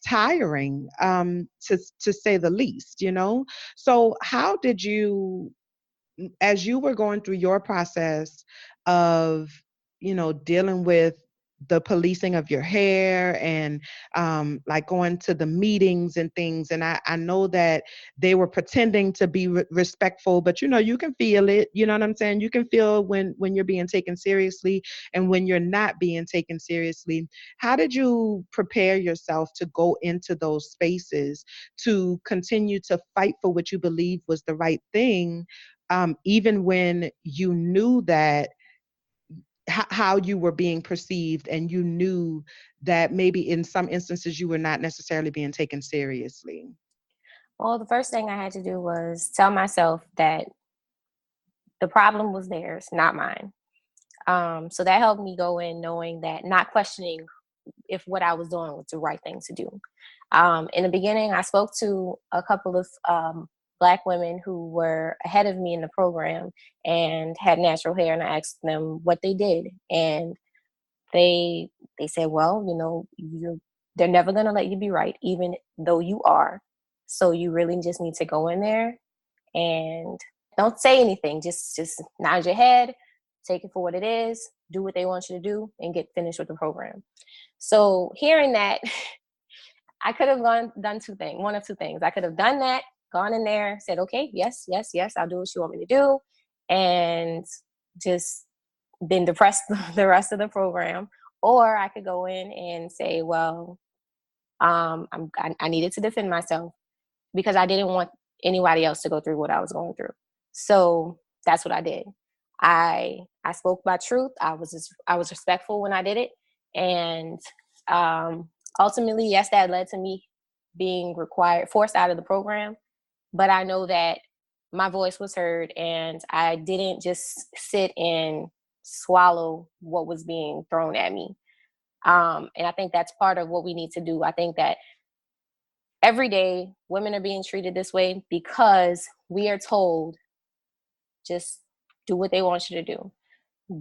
tiring, to say the least. So how did you, as you were going through your process of, dealing with the policing of your hair and like going to the meetings and things, and I know that they were pretending to be respectful, but you can feel it. You know what I'm saying? You can feel when you're being taken seriously and when you're not being taken seriously. How did you prepare yourself to go into those spaces to continue to fight for what you believe was the right thing, even when you knew that how you were being perceived, and you knew that maybe in some instances you were not necessarily being taken seriously? Well, the first thing I had to do was tell myself that the problem was theirs, not mine. So that helped me go in knowing that, not questioning if what I was doing was the right thing to do. In the beginning, I spoke to a couple of Black women who were ahead of me in the program and had natural hair, and I asked them what they did, and they they said, "Well, they're never going to let you be right, even though you are. So you really just need to go in there and don't say anything. Just nod your head, take it for what it is, do what they want you to do, and get finished with the program." So hearing that, I could have done two things, one of two things. I could have done that, gone in there, said, "Okay, yes, yes, yes, I'll do what you want me to do," and just been depressed the rest of the program. Or I could go in and say, "Well, I needed to defend myself because I didn't want anybody else to go through what I was going through." So that's what I did. I spoke my truth. I was respectful when I did it, and um, ultimately, yes, that led to me being forced out of the program. But I know that my voice was heard, and I didn't just sit and swallow what was being thrown at me. And I think that's part of what we need to do. I think that every day women are being treated this way because we are told, just do what they want you to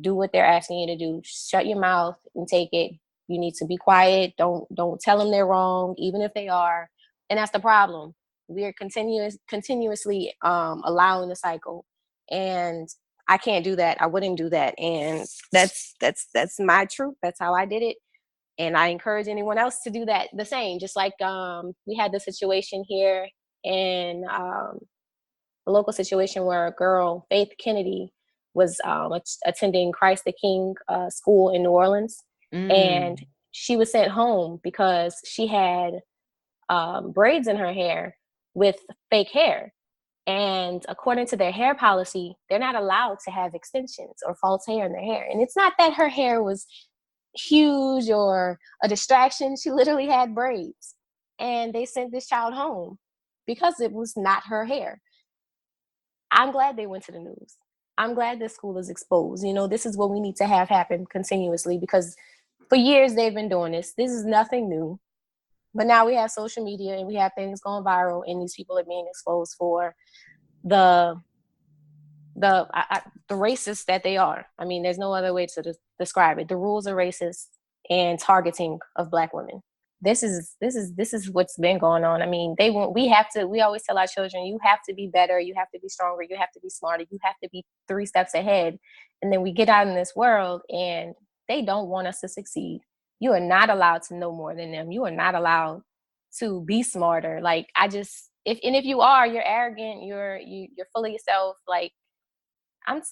do what they're asking you to do, shut your mouth and take it. You need to be quiet. Don't tell them they're wrong, even if they are. And that's the problem. We are continuously allowing the cycle, and I can't do that. I wouldn't do that. And that's my truth. That's how I did it. And I encourage anyone else to do that the same. Just like we had the situation here in a local situation where a girl, Faith Kennedy, was attending Christ the King school in New Orleans, and Mm. she was sent home because she had braids in her hair with fake hair. And according to their hair policy, they're not allowed to have extensions or false hair in their hair. And it's not that her hair was huge or a distraction. She literally had braids. And they sent this child home because it was not her hair. I'm glad they went to the news. I'm glad this school is exposed. This is what we need to have happen continuously, because for years they've been doing this. This is nothing new. But now we have social media and we have things going viral, and these people are being exposed for the the racists that they are. I mean, there's no other way to describe it. The rules are racist and targeting of Black women. This is what's been going on. I mean, we always tell our children, you have to be better, you have to be stronger, you have to be smarter, you have to be 3 steps ahead. And then we get out in this world and they don't want us to succeed. You are not allowed to know more than them. You are not allowed to be smarter. Like, if you are, you're arrogant, you're full of yourself. Like, I'm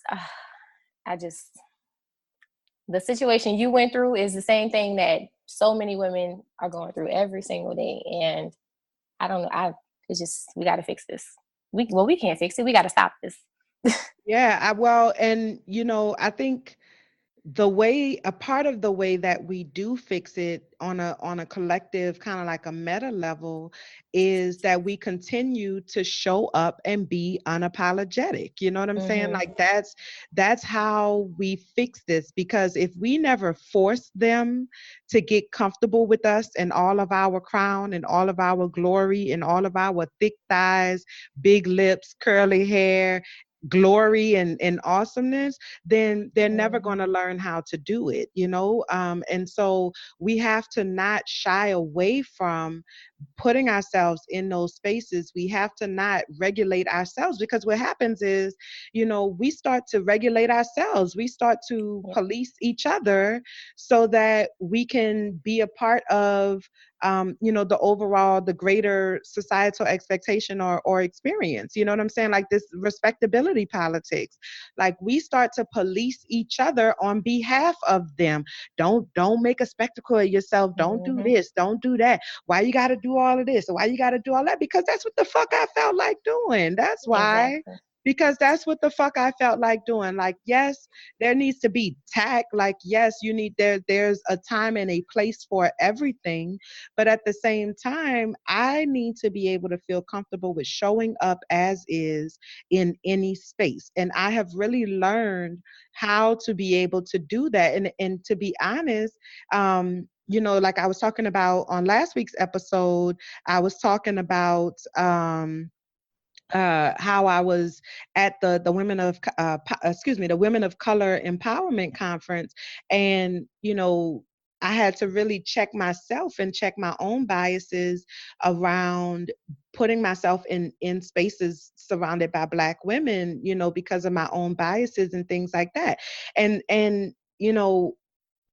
I just the situation you went through is the same thing that so many women are going through every single day. And I don't know. It's just, we got to fix this. We can't fix it. We got to stop this. Yeah, well, and I think a part of the way that we do fix it on a collective kind of like a meta level is that we continue to show up and be unapologetic. You know what I'm saying? Mm-hmm. Like that's how we fix this, because if we never force them to get comfortable with us and all of our crown and all of our glory and all of our thick thighs, big lips, curly hair, glory and awesomeness, then they're never going to learn how to do it, you know? And so we have to not shy away from putting ourselves in those spaces. We have to not regulate ourselves, because what happens is, you know, we start to regulate ourselves. We start to Yep. police each other so that we can be a part of, you know, the greater societal expectation or experience. You know what I'm saying? Like this respectability politics. Like we start to police each other on behalf of them. Don't make a spectacle of yourself. Don't do Mm-hmm. this. Don't do that. Why you got to do all of this? Why you got to do all that? Because that's what the fuck I felt like doing. That's why. Exactly. Because that's what the fuck I felt like doing. Like, yes, there needs to be tact. Like, yes, there's a time and a place for everything. But at the same time, I need to be able to feel comfortable with showing up as is in any space. And I have really learned how to be able to do that. And to be honest, you know, like I was talking about on last week's episode, I was talking about how I was at the the Women of Color Empowerment Conference, and you know, I had to really check myself and check my own biases around putting myself in spaces surrounded by Black women, you know, because of my own biases and things like that. And you know,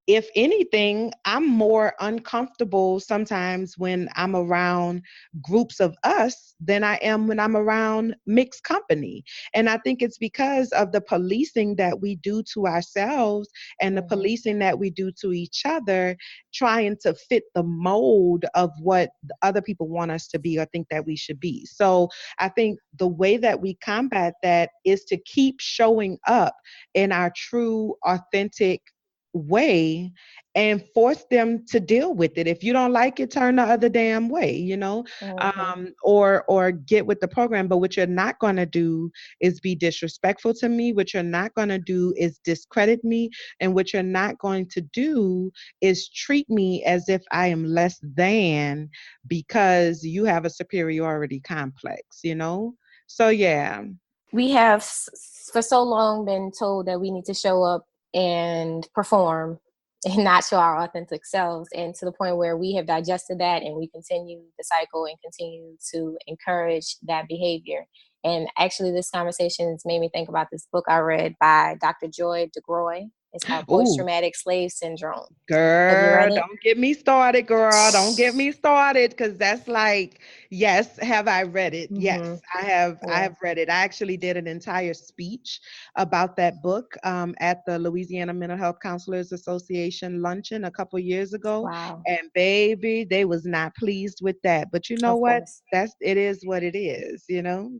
if anything, I'm more uncomfortable sometimes when I'm around groups of us than I am when I'm around mixed company. And I think it's because of the policing that we do to ourselves and the Mm-hmm. policing that we do to each other, trying to fit the mold of what the other people want us to be or think that we should be. So I think the way that we combat that is to keep showing up in our true, authentic way and force them to deal with it. If you don't like it, turn the other damn way, you know, Mm-hmm. or get with the program. But what you're not going to do is be disrespectful to me. What you're not going to do is discredit me. And what you're not going to do is treat me as if I am less than because you have a superiority complex, you know? So, yeah. We have for so long been told that we need to show up and perform and not show our authentic selves, and to the point where we have digested that and we continue the cycle and continue to encourage that behavior. And actually this conversation has made me think about this book I read by Dr. Joy DeGroy. It's called Oh, Post-Traumatic Slave Syndrome. Have you girl, read it? don't get me started, girl. Don't get me started, because that's like, yes, have I read it? Mm-hmm. Yes, I have. I Yeah. have read it. I actually did an entire speech about that book at the Louisiana Mental Health Counselors Association luncheon a couple years ago, Wow. and baby, they was not pleased with that. But you know Of what? course. It is what it is. You know.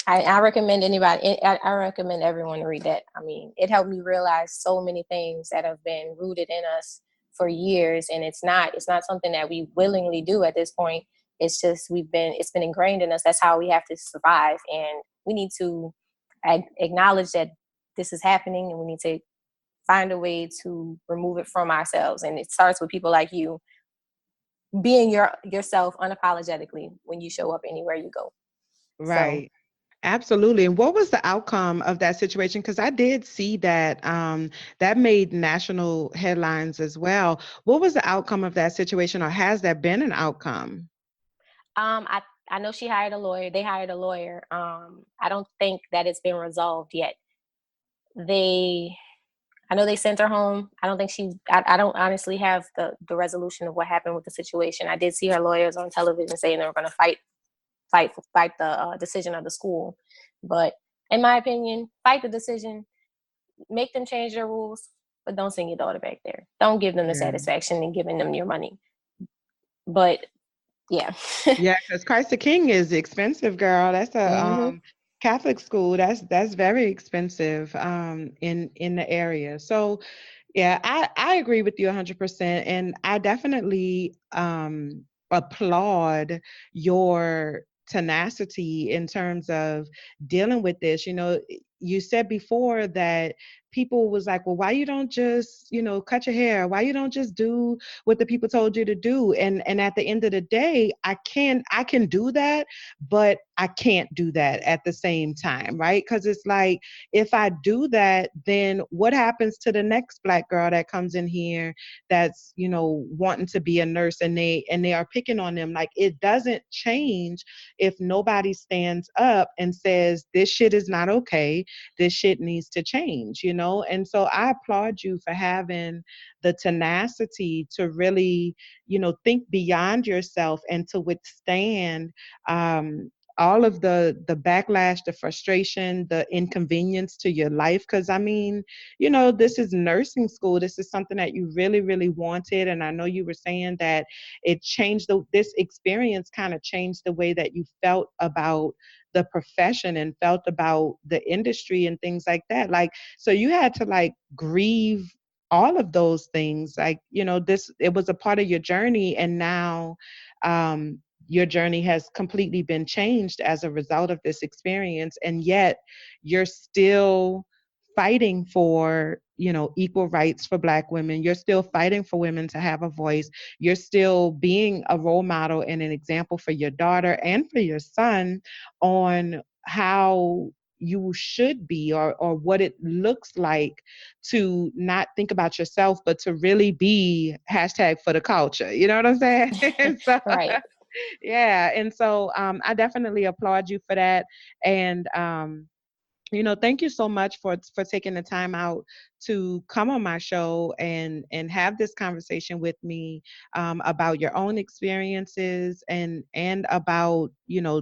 I recommend anybody. I recommend everyone to read that. I mean, it helped me realize so many things that have been rooted in us for years, and it's not something that we willingly do at this point. It's just it's been ingrained in us. That's how we have to survive, and we need to acknowledge that this is happening, and we need to find a way to remove it from ourselves. And it starts with people like you being yourself unapologetically when you show up anywhere you go. So Right. Absolutely. And what was the outcome of that situation? Because I did see that that made national headlines as well. What was the outcome of that situation, or has there been an outcome? I I know she hired a lawyer. They hired a lawyer. I don't think that it's been resolved yet. They I know they sent her home. I don't think I don't honestly have the resolution of what happened with the situation. I did see her lawyers on television saying they were going to fight the decision of the school. But in my opinion, fight the decision, make them change their rules, but don't send your daughter back there. Don't give them the Yeah. satisfaction in giving them your money. But yeah. Yeah, because Christ the King is expensive, girl. That's a hmm Catholic school, that's very expensive in the area. So yeah, I agree with you 100%. And I definitely applaud your tenacity in terms of dealing with this. You said before that people was like, well, why you don't just, cut your hair? Why you don't just do what the people told you to do? And at the end of the day, I can do that, but I can't do that at the same time, right? Because it's like, if I do that, then what happens to the next black girl that comes in here that's, wanting to be a nurse, and they are picking on them? Like, it doesn't change if nobody stands up and says this shit is not okay. This shit needs to change. And so I applaud you for having the tenacity to really, think beyond yourself and to withstand um all of the backlash, the frustration, the inconvenience to your life. Because I mean, this is nursing school. This is something that you really, really wanted. And I know you were saying that this experience kind of changed the way that you felt about the profession and felt about the industry and things like that. Like, so you had to like grieve all of those things. Like, it was a part of your journey. And now, um, your journey has completely been changed as a result of this experience, and yet you're still fighting for, equal rights for black women. You're still fighting for women to have a voice. You're still being a role model and an example for your daughter and for your son on how you should be, or what it looks like to not think about yourself but to really be hashtag for the culture. You know what I'm saying? So Right. yeah. And so I definitely applaud you for that. And thank you so much for taking the time out to come on my show and have this conversation with me about your own experiences and about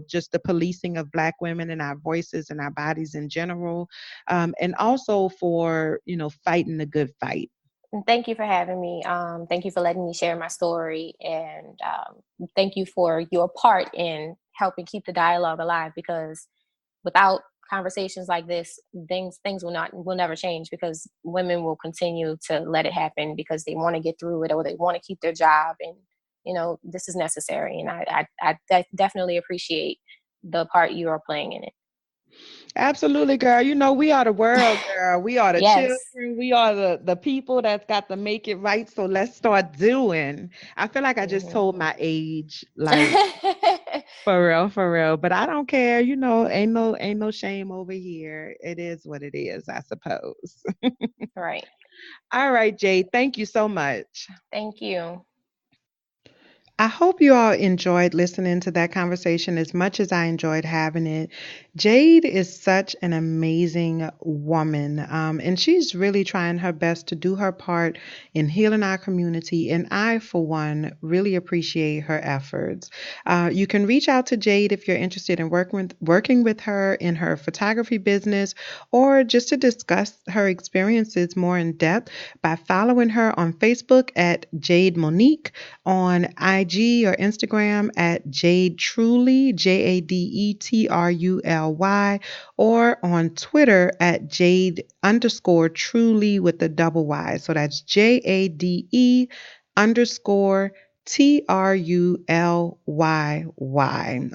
just the policing of black women and our voices and our bodies in general, and also for fighting the good fight. And thank you for having me. Thank you for letting me share my story, and thank you for your part in helping keep the dialogue alive. Because without conversations like this, things will never change, because women will continue to let it happen because they want to get through it, or they want to keep their job. And this is necessary, and I definitely appreciate the part you are playing in it. Absolutely, girl. We are the world, girl. We are the Yes. children. We are the people that's got to make it right. So let's start doing. I feel like I just Hmm. told my age, like for real, for real. But I don't care. Ain't no shame over here. It is what it is, I suppose. Right. All right, Jade. Thank you so much. Thank you. I hope you all enjoyed listening to that conversation as much as I enjoyed having it. Jade is such an amazing woman, and she's really trying her best to do her part in healing our community. And I, for one, really appreciate her efforts. You can reach out to Jade if you're interested in working with her in her photography business, or just to discuss her experiences more in depth by following her on Facebook at Jade Monique, on IG or Instagram at Jade Truly, JADETRULY, or on Twitter at Jade_Truly with the double Y. So that's JADE_TRULYY.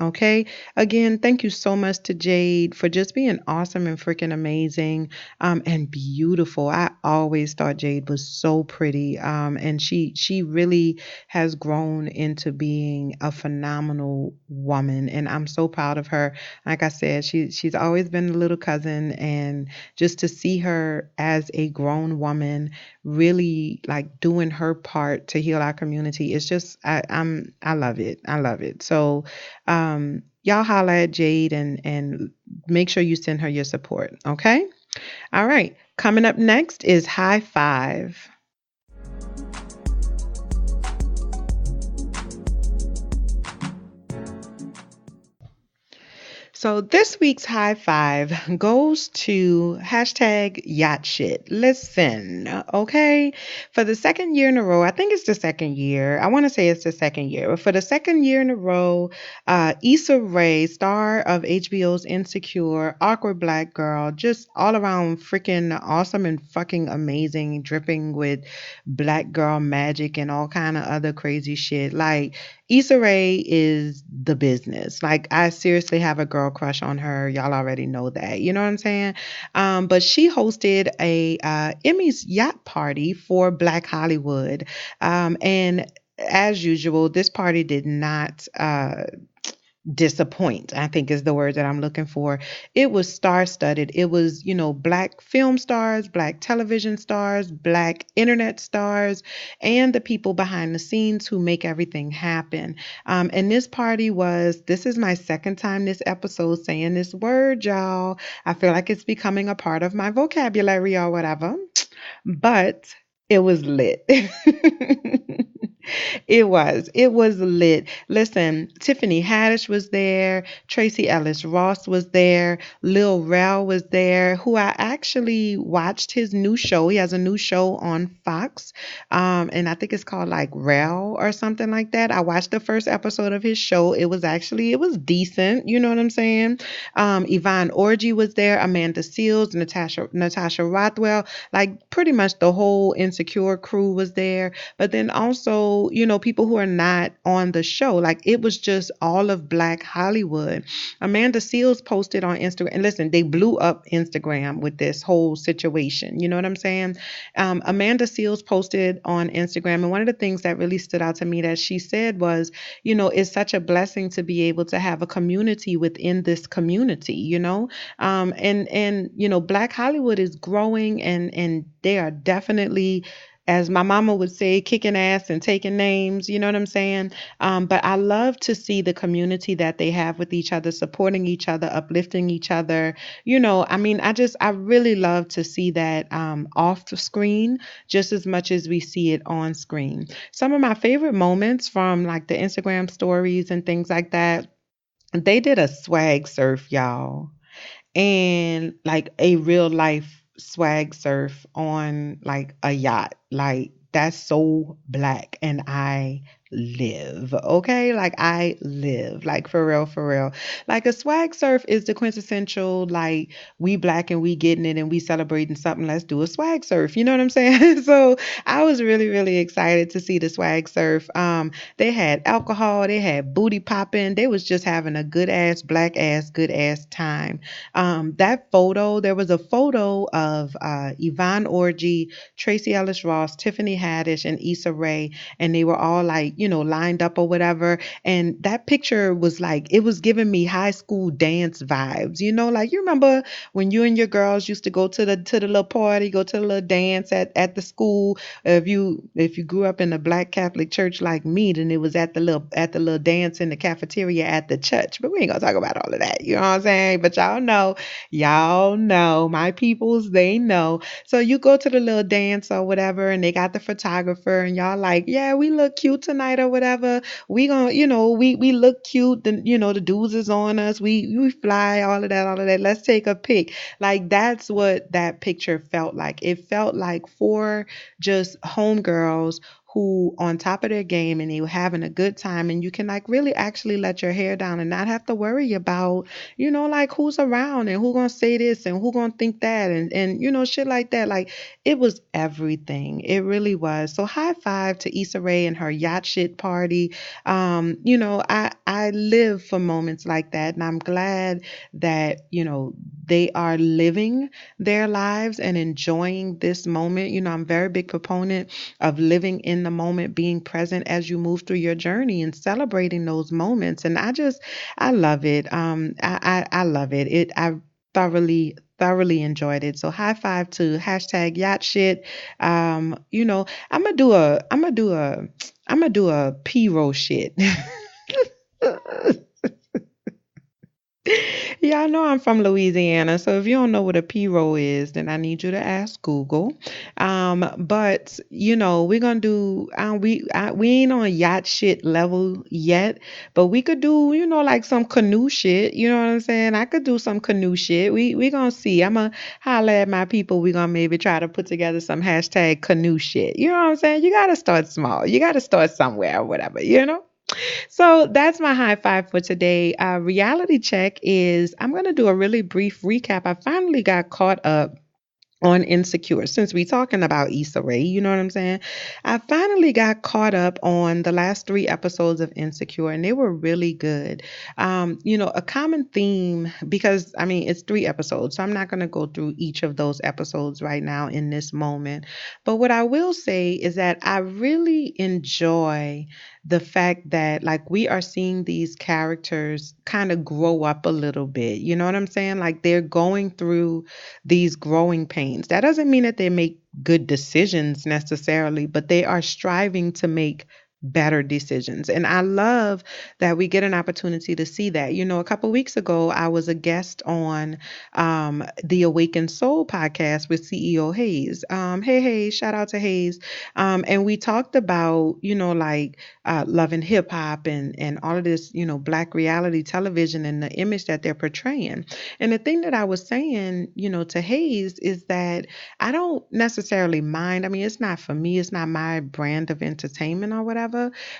Okay. Again, thank you so much to Jade for just being awesome and freaking amazing, and beautiful. I always thought Jade was so pretty. And she really has grown into being a phenomenal woman, and I'm so proud of her. Like I said, she's always been a little cousin, and just to see her as a grown woman really like doing her part to heal our community, it's just I love it. I love it. So y'all holla at Jade and make sure you send her your support. Okay. All right. Coming up next is High Five. So this week's high five goes to hashtag yacht shit. Listen, okay? For the second year in a row, I think it's the second year. I want to say it's the second year, but for the second year in a row, Issa Rae, star of HBO's Insecure, awkward black girl, just all around freaking awesome and fucking amazing, dripping with black girl magic and all kind of other crazy shit. Like Issa Rae is the business. Like I seriously have a girl crush on her. Y'all already know that. You know what I'm saying? But she hosted a Emmys yacht party for Black Hollywood, and as usual, this party did not disappoint, I think is the word that I'm looking for. It was star studded. It was, black film stars, black television stars, black internet stars, and the people behind the scenes who make everything happen. And this is my second time this episode saying this word, y'all. I feel like it's becoming a part of my vocabulary or whatever, but it was lit. It was lit. Listen, Tiffany Haddish was there, Tracy Ellis Ross was there, Lil Rel was there, who I actually watched his new show. He has a new show on Fox, and I think it's called like Rel or something like that. I watched the first episode of his show. It was decent. You know what I'm saying? Yvonne Orji was there, Amanda Seales, Natasha Rothwell, like pretty much the whole Insecure crew was there. But then also, people who are not on the show. Like it was just all of Black Hollywood. Amanda Seales posted on Instagram. And listen, they blew up Instagram with this whole situation. You know what I'm saying? Amanda Seales posted on Instagram. And one of the things that really stood out to me that she said was, it's such a blessing to be able to have a community within this community, Black Hollywood is growing, and they are definitely, as my mama would say, kicking ass and taking names. You know what I'm saying? But I love to see the community that they have with each other, supporting each other, uplifting each other. I really love to see that off the screen just as much as we see it on screen. Some of my favorite moments from like the Instagram stories and things like that, they did a swag surf, y'all, and like a real life swag surf on like a yacht. Like that's so black, and I live. Okay? Like I live. Like for real, for real. Like a swag surf is the quintessential like we black and we getting it and we celebrating something. Let's do a swag surf. You know what I'm saying? So I was really, really excited to see the swag surf. They had alcohol, they had booty popping, they was just having a good ass, black ass, good ass time. There was a photo of Yvonne Orji, Tracy Ellis Ross, Tiffany Haddish, and Issa Rae, and they were all like, lined up or whatever. And that picture was like, it was giving me high school dance vibes. Like you remember when you and your girls used to go to the little party, go to the little dance at the school. If you grew up in a black Catholic church like me, then it was at the little dance in the cafeteria at the church. But we ain't gonna talk about all of that. You know what I'm saying? But y'all know my peoples, they know. So you go to the little dance or whatever, and they got the photographer, and y'all like, yeah, we look cute tonight or whatever. We gonna, we look cute. The dudes is on us. We fly, all of that, all of that. Let's take a pic. Like that's what that picture felt like. It felt like four just homegirls who on top of their game, and they were having a good time, and you can like really actually let your hair down and not have to worry about, like who's around and who gonna say this and who gonna think that, and shit like that. Like it was everything. It really was. So high five to Issa Rae and her yacht shit party. I live for moments like that, and I'm glad that they are living their lives and enjoying this moment. I'm a very big proponent of living in the moment, being present as you move through your journey and celebrating those moments. And I love it. I love it. I thoroughly enjoyed it. So high five to hashtag yacht shit. I'm gonna do a P roll shit. Yeah, I know I'm from Louisiana, so if you don't know what a P-roll is, then I need you to ask Google. But we're gonna do. We ain't on yacht shit level yet, but we could do, like some canoe shit. You know what I'm saying? I could do some canoe shit. We gonna see. I'm gonna holler at my people. We gonna maybe try to put together some hashtag canoe shit. You know what I'm saying? You gotta start small. You gotta start somewhere or whatever. So that's my high five for today. Reality check is I'm going to do a really brief recap. I finally got caught up on Insecure. Since we talking about Issa Rae, you know what I'm saying? I finally got caught up on the last 3 episodes of Insecure, and they were really good. A common theme, because I mean it's 3 episodes, so I'm not going to go through each of those episodes right now in this moment. But what I will say is that I really enjoy the fact that like we are seeing these characters kind of grow up a little bit. You know what I'm saying? Like they're going through these growing pains. That doesn't mean that they make good decisions necessarily, but they are striving to make better decisions. And I love that we get an opportunity to see that. A couple weeks ago, I was a guest on the Awakened Soul podcast with CEO Hayes. Hey, shout out to Hayes. And we talked about, like love and hip hop and all of this, black reality television and the image that they're portraying. And the thing that I was saying, to Hayes is that I don't necessarily mind. I mean, it's not for me, it's not my brand of entertainment or whatever,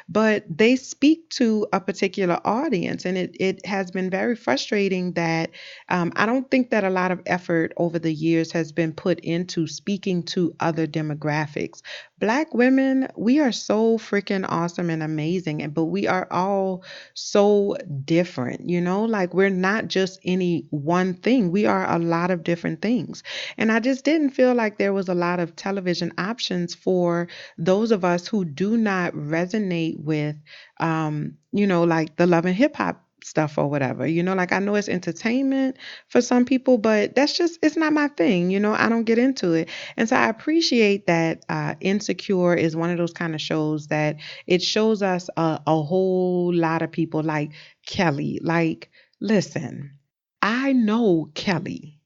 but they speak to a particular audience. And it has been very frustrating that I don't think that a lot of effort over the years has been put into speaking to other demographics. Black women, we are so freaking awesome and amazing, but we are all so different, like we're not just any one thing. We are a lot of different things. And I just didn't feel like there was a lot of television options for those of us who do not resonate with, like the love and hip hop stuff or whatever. Like I know it's entertainment for some people, but it's not my thing. I don't get into it. And so I appreciate that Insecure is one of those kind of shows that it shows us a whole lot of people like Kelly. Like, listen, I know Kelly.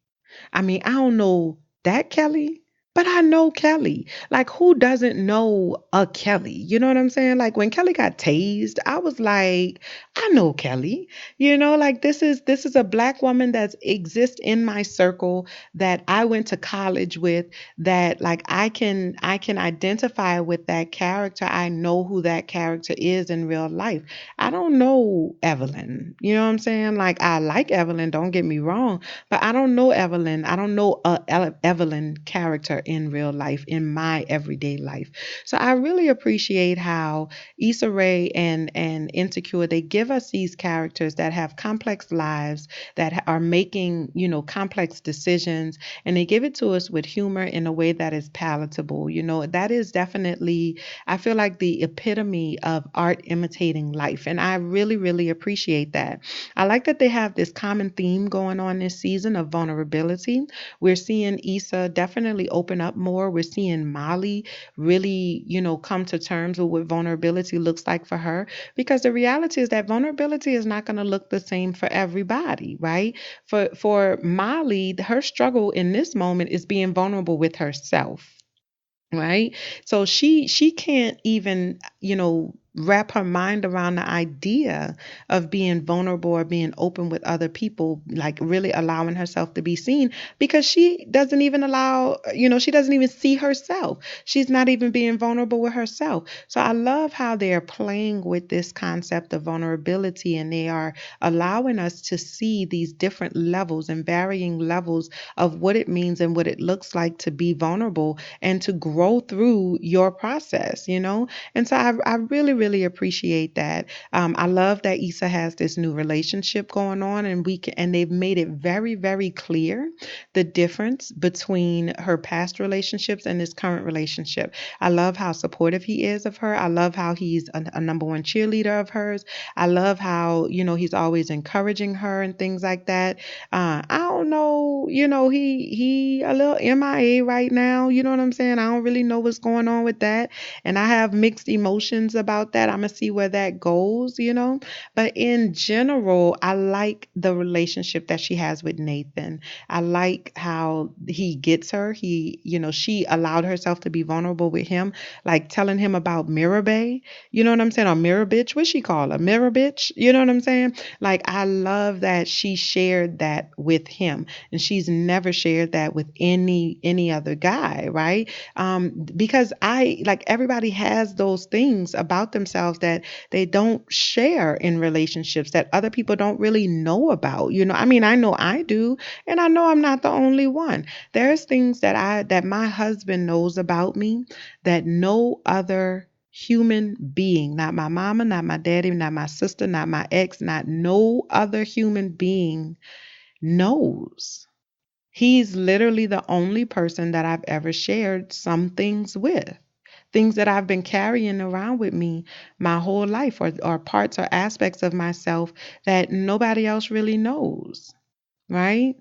I mean, I don't know that Kelly, but I know Kelly. Like, who doesn't know a Kelly? You know what I'm saying? Like when Kelly got tased, I was like, I know Kelly. Like this is a black woman that exists in my circle that I went to college with. That like I can identify with that character. I know who that character is in real life. I don't know Evelyn. You know what I'm saying? Like I like Evelyn. Don't get me wrong, but I don't know Evelyn. I don't know a Evelyn character in real life, in my everyday life. So I really appreciate how Issa Rae and Insecure, they give us these characters that have complex lives, that are making, complex decisions, and they give it to us with humor in a way that is palatable. That is definitely, I feel like the epitome of art imitating life. And I really, really appreciate that. I like that they have this common theme going on this season of vulnerability. We're seeing Issa definitely open up more. We're seeing Molly really, come to terms with what vulnerability looks like for her. Because the reality is that vulnerability is not going to look the same for everybody, right? For Molly, her struggle in this moment is being vulnerable with herself, right? So she can't even wrap her mind around the idea of being vulnerable or being open with other people, like really allowing herself to be seen, because she doesn't even she doesn't even see herself. She's not even being vulnerable with herself. So I love how they're playing with this concept of vulnerability, and they are allowing us to see these different levels and varying levels of what it means and what it looks like to be vulnerable and to grow through your process. And so I really, really appreciate that. I love that Issa has this new relationship going on, and they've made it very, very clear the difference between her past relationships and this current relationship. I love how supportive he is of her. I love how he's a number one cheerleader of hers. I love how, he's always encouraging her and things like that. I don't know he a little MIA right now. You know what I'm saying? I don't really know what's going on with that. And I have mixed emotions about that. I'm gonna see where that goes. But in general, I like the relationship that she has with Nathan. I like how he gets her. She allowed herself to be vulnerable with him, like telling him about Mirror Bay. You know what I'm saying? Or Mirror Bitch. What she call her? Mirror Bitch. You know what I'm saying? Like, I love that she shared that with him, and she's never shared that with any other guy, right? Because I like everybody has those things about themselves that they don't share in relationships that other people don't really know about. I mean, I know I do, and I know I'm not the only one. There's things that my husband knows about me that no other human being, not my mama, not my daddy, not my sister, not my ex, not no other human being knows. He's literally the only person that I've ever shared some things with. Things that I've been carrying around with me my whole life, or parts or aspects of myself that nobody else really knows, right?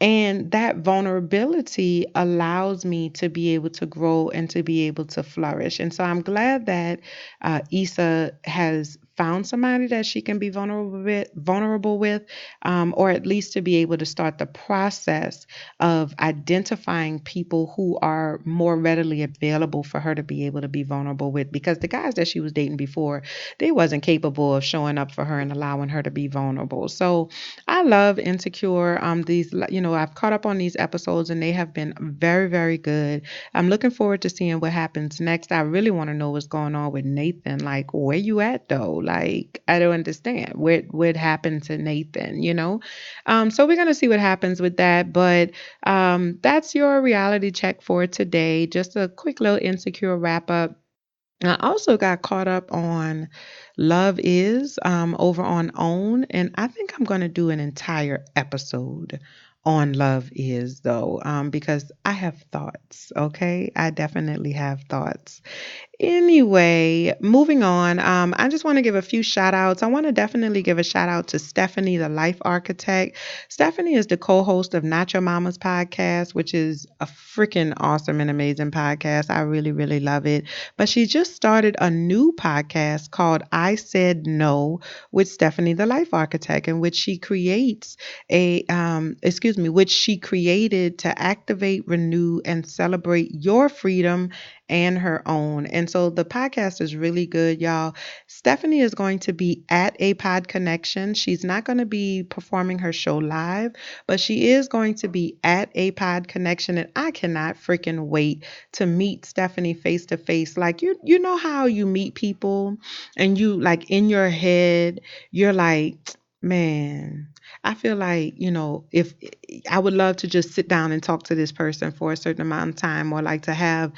And that vulnerability allows me to be able to grow and to be able to flourish. And so I'm glad that Issa has found somebody that she can be vulnerable with, or at least to be able to start the process of identifying people who are more readily available for her to be able to be vulnerable with. Because the guys that she was dating before, they wasn't capable of showing up for her and allowing her to be vulnerable. So I love Insecure. I've caught up on these episodes and they have been very, very good. I'm looking forward to seeing what happens next. I really want to know what's going on with Nathan. Like, where you at though? Like, I don't understand what happened to Nathan. So we're gonna see what happens with that. But that's your reality check for today. Just a quick little Insecure wrap up. I also got caught up on Love Is over on OWN, and I think I'm going to do an entire episode on Love Is, though, because I have thoughts, okay? I definitely have thoughts. Anyway, moving on. I just want to give a few shout outs. I want to definitely give a shout out to Stephanie, the life architect. Stephanie is the co host of Not Your Mama's podcast, which is a freaking awesome and amazing podcast. I really, really love it. But she just started a new podcast called I Said No with Stephanie, the life architect, in which she creates which she created to activate, renew, and celebrate your freedom and her own. And so the podcast is really good, y'all. Stephanie is going to be at a Pod Connection. She's not going to be performing her show live, but she is going to be at a Pod Connection. And I cannot freaking wait to meet Stephanie face to face. Like, you know how you meet people and you, like, in your head, you're like, man, I feel like, if I would love to just sit down and talk to this person for a certain amount of time, or like to have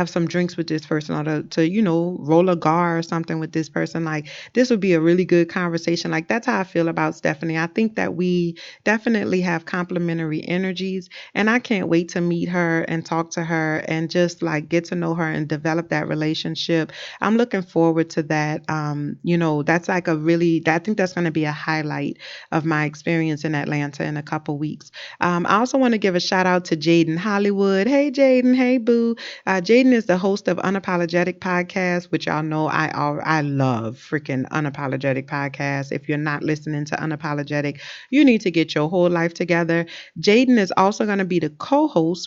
some drinks with this person, or to roll a gar or something with this person. Like, this would be a really good conversation. Like, that's how I feel about Stephanie. I think that we definitely have complementary energies, and I can't wait to meet her and talk to her and just like get to know her and develop that relationship. I'm looking forward to that. That's like I think that's going to be a highlight of my experience in Atlanta in a couple weeks. I also want to give a shout out to Jaden Hollywood. Hey, Jaden. Hey, boo. Jaden is the host of Unapologetic Podcast, which y'all know I love freaking Unapologetic Podcast. If you're not listening to Unapologetic, you need to get your whole life together. Jaden is also going to be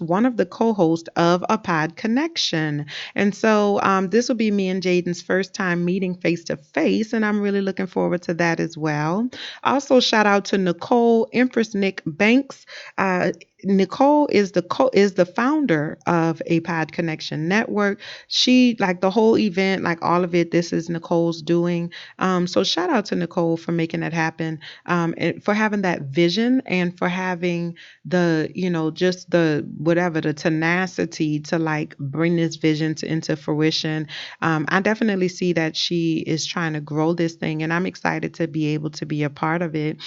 one of the co-hosts of A Pod Connection. And so this will be me and Jaden's first time meeting face to face, and I'm really looking forward to that as well. Also, shout out to Nicole Empress Nick Banks. Nicole is the founder of A Pod Connection Network. She, like, the whole event, like all of it, this is Nicole's doing. So shout out to Nicole for making that happen, and for having that vision, and for having just the tenacity to like bring this vision into fruition. I definitely see that she is trying to grow this thing, and I'm excited to be able to be a part of it.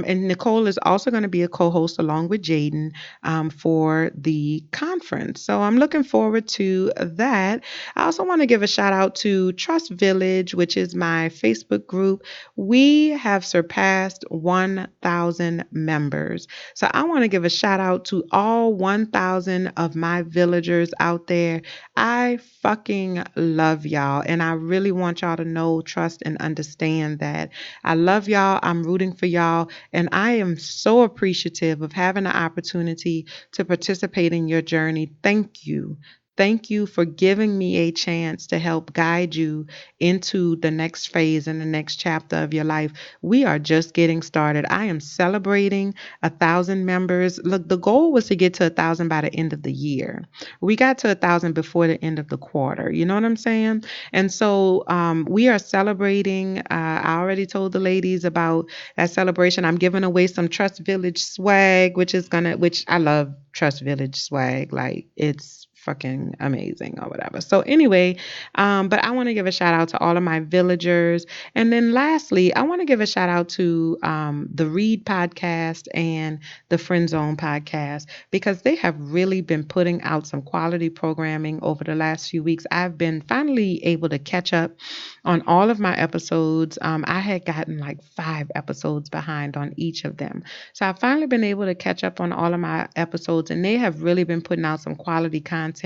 And Nicole is also going to be a co-host along with Jaden for the conference. So I'm looking forward to that. I also want to give a shout out to Trust Village, which is my Facebook group. We have surpassed 1,000 members. So I want to give a shout out to all 1,000 of my villagers out there. I fucking love y'all. And I really want y'all to know, trust, and understand that I love y'all. I'm rooting for y'all. And I am so appreciative of having the opportunity to participate in your journey. Thank you. Thank you for giving me a chance to help guide you into the next phase and the next chapter of your life. We are just getting started. I am celebrating 1,000 members. Look, the goal was to get to 1,000 by the end of the year. We got to 1,000 before the end of the quarter. You know what I'm saying? And so we are celebrating. I already told the ladies about that celebration. I'm giving away some Trust Village swag, which I love Trust Village swag. Like, it's fucking amazing or whatever. So anyway, but I want to give a shout out to all of my villagers. And then lastly, I want to give a shout out to the Read podcast and the Friend Zone podcast, because they have really been putting out some quality programming over the last few weeks. I've been finally able to catch up on all of my episodes. I had gotten like 5 episodes behind on each of them. So I've finally been able to catch up on all of my episodes, and they have really been putting out some quality content.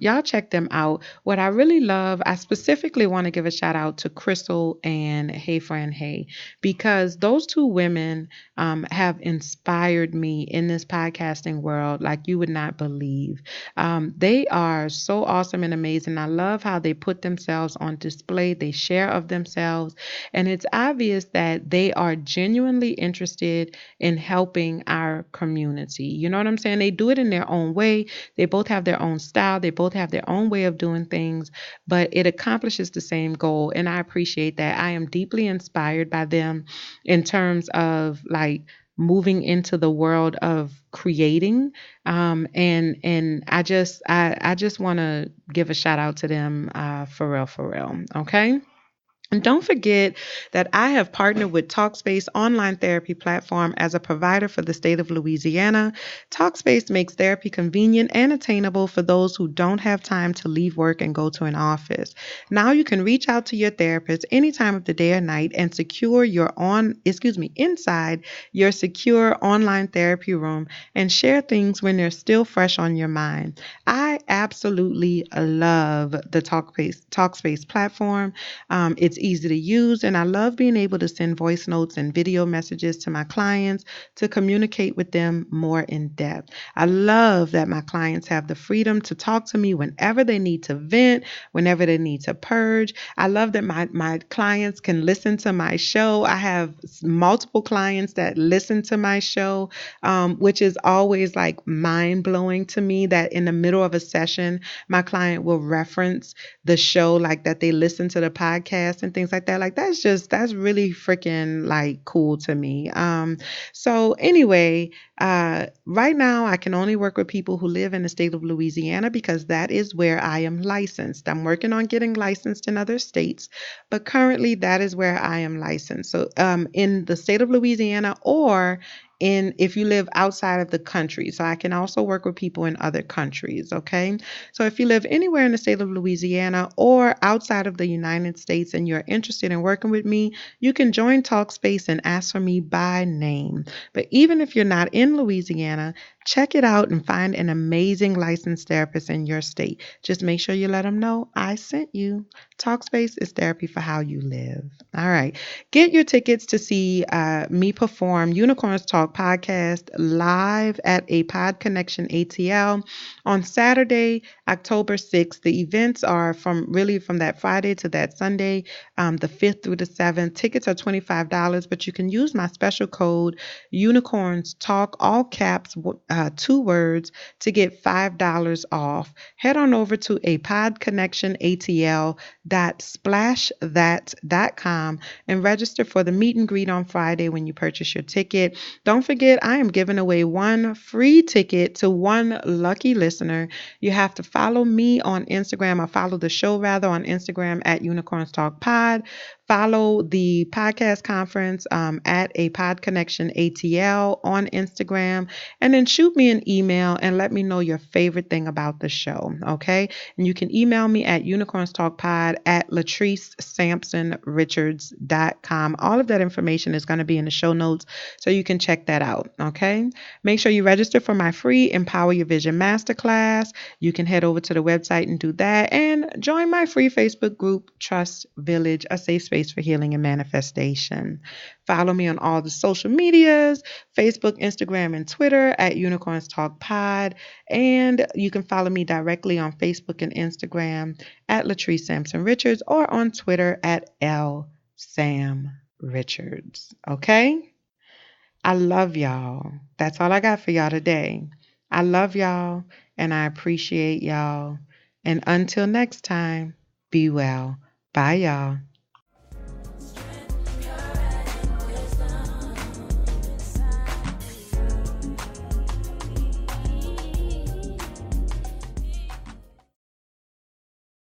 Y'all check them out. What I really love, I specifically want to give a shout out to Crystal and Hey Friend Hey, because those two women have inspired me in this podcasting world like you would not believe. They are so awesome and amazing. I love how they put themselves on display. They share of themselves, and it's obvious that they are genuinely interested in helping our community. You know what I'm saying? They do it in their own way. They both have their own style. They both have their own way of doing things, but it accomplishes the same goal. And I appreciate that. I am deeply inspired by them in terms of like moving into the world of creating. And I just want to give a shout out to them for real, for real. Okay. And don't forget that I have partnered with Talkspace online therapy platform as a provider for the state of Louisiana. Talkspace makes therapy convenient and attainable for those who don't have time to leave work and go to an office. Now you can reach out to your therapist any time of the day or night and inside your secure online therapy room and share things when they're still fresh on your mind. I absolutely love the Talkspace platform. It's easy to use, and I love being able to send voice notes and video messages to my clients to communicate with them more in depth. I love that my clients have the freedom to talk to me whenever they need to vent, whenever they need to purge. I love that my clients can listen to my show. I have multiple clients that listen to my show, which is always like mind blowing to me that in the middle of a session, my client will reference the show, like that they listen to the podcast and things like that. Like that's really freaking like cool to me. So anyway, right now I can only work with people who live in the state of Louisiana because that is where I am licensed. I'm working on getting licensed in other states, but currently that is where I am licensed. So in the state of Louisiana, or if you live outside of the country. So I can also work with people in other countries. Okay. So if you live anywhere in the state of Louisiana or outside of the United States and you're interested in working with me, you can join Talkspace and ask for me by name. But even if you're not in Louisiana, check it out and find an amazing licensed therapist in your state. Just make sure you let them know I sent you. Talkspace is therapy for how you live. All right. Get your tickets to see me perform Unicorns Talk podcast live at a Pod Connection ATL on Saturday, October 6th. The events are from that Friday to that Sunday, the 5th through the 7th. Tickets are $25, but you can use my special code Unicorns Talk, all caps, 2 words, to get $5 off. Head on over to a Pod Connection ATL.splashthat.com and register for the meet and greet on Friday when you purchase your ticket. Don't forget, I am giving away 1 free ticket to 1 lucky listener. You have to follow me on Instagram, or follow the show rather on Instagram at Unicorns Talk Pod. Follow the podcast conference at a Pod Connection ATL on Instagram, and then shoot me an email and let me know your favorite thing about the show. Okay. And you can email me at unicornstalkpod@latricesampsonrichards.com. All of that information is going to be in the show notes, so you can check that out. Okay. Make sure you register for my free Empower Your Vision Masterclass. You can head over to the website and do that, and join my free Facebook group, Trust Village, a safe space for healing and manifestation. Follow me on all the social medias, Facebook, Instagram, and Twitter at Unicorns Talk Pod. And you can follow me directly on Facebook and Instagram at Latrice Sampson Richards, or on Twitter at L Sam Richards. Okay? I love y'all. That's all I got for y'all today. I love y'all and I appreciate y'all. And until next time, be well. Bye, y'all.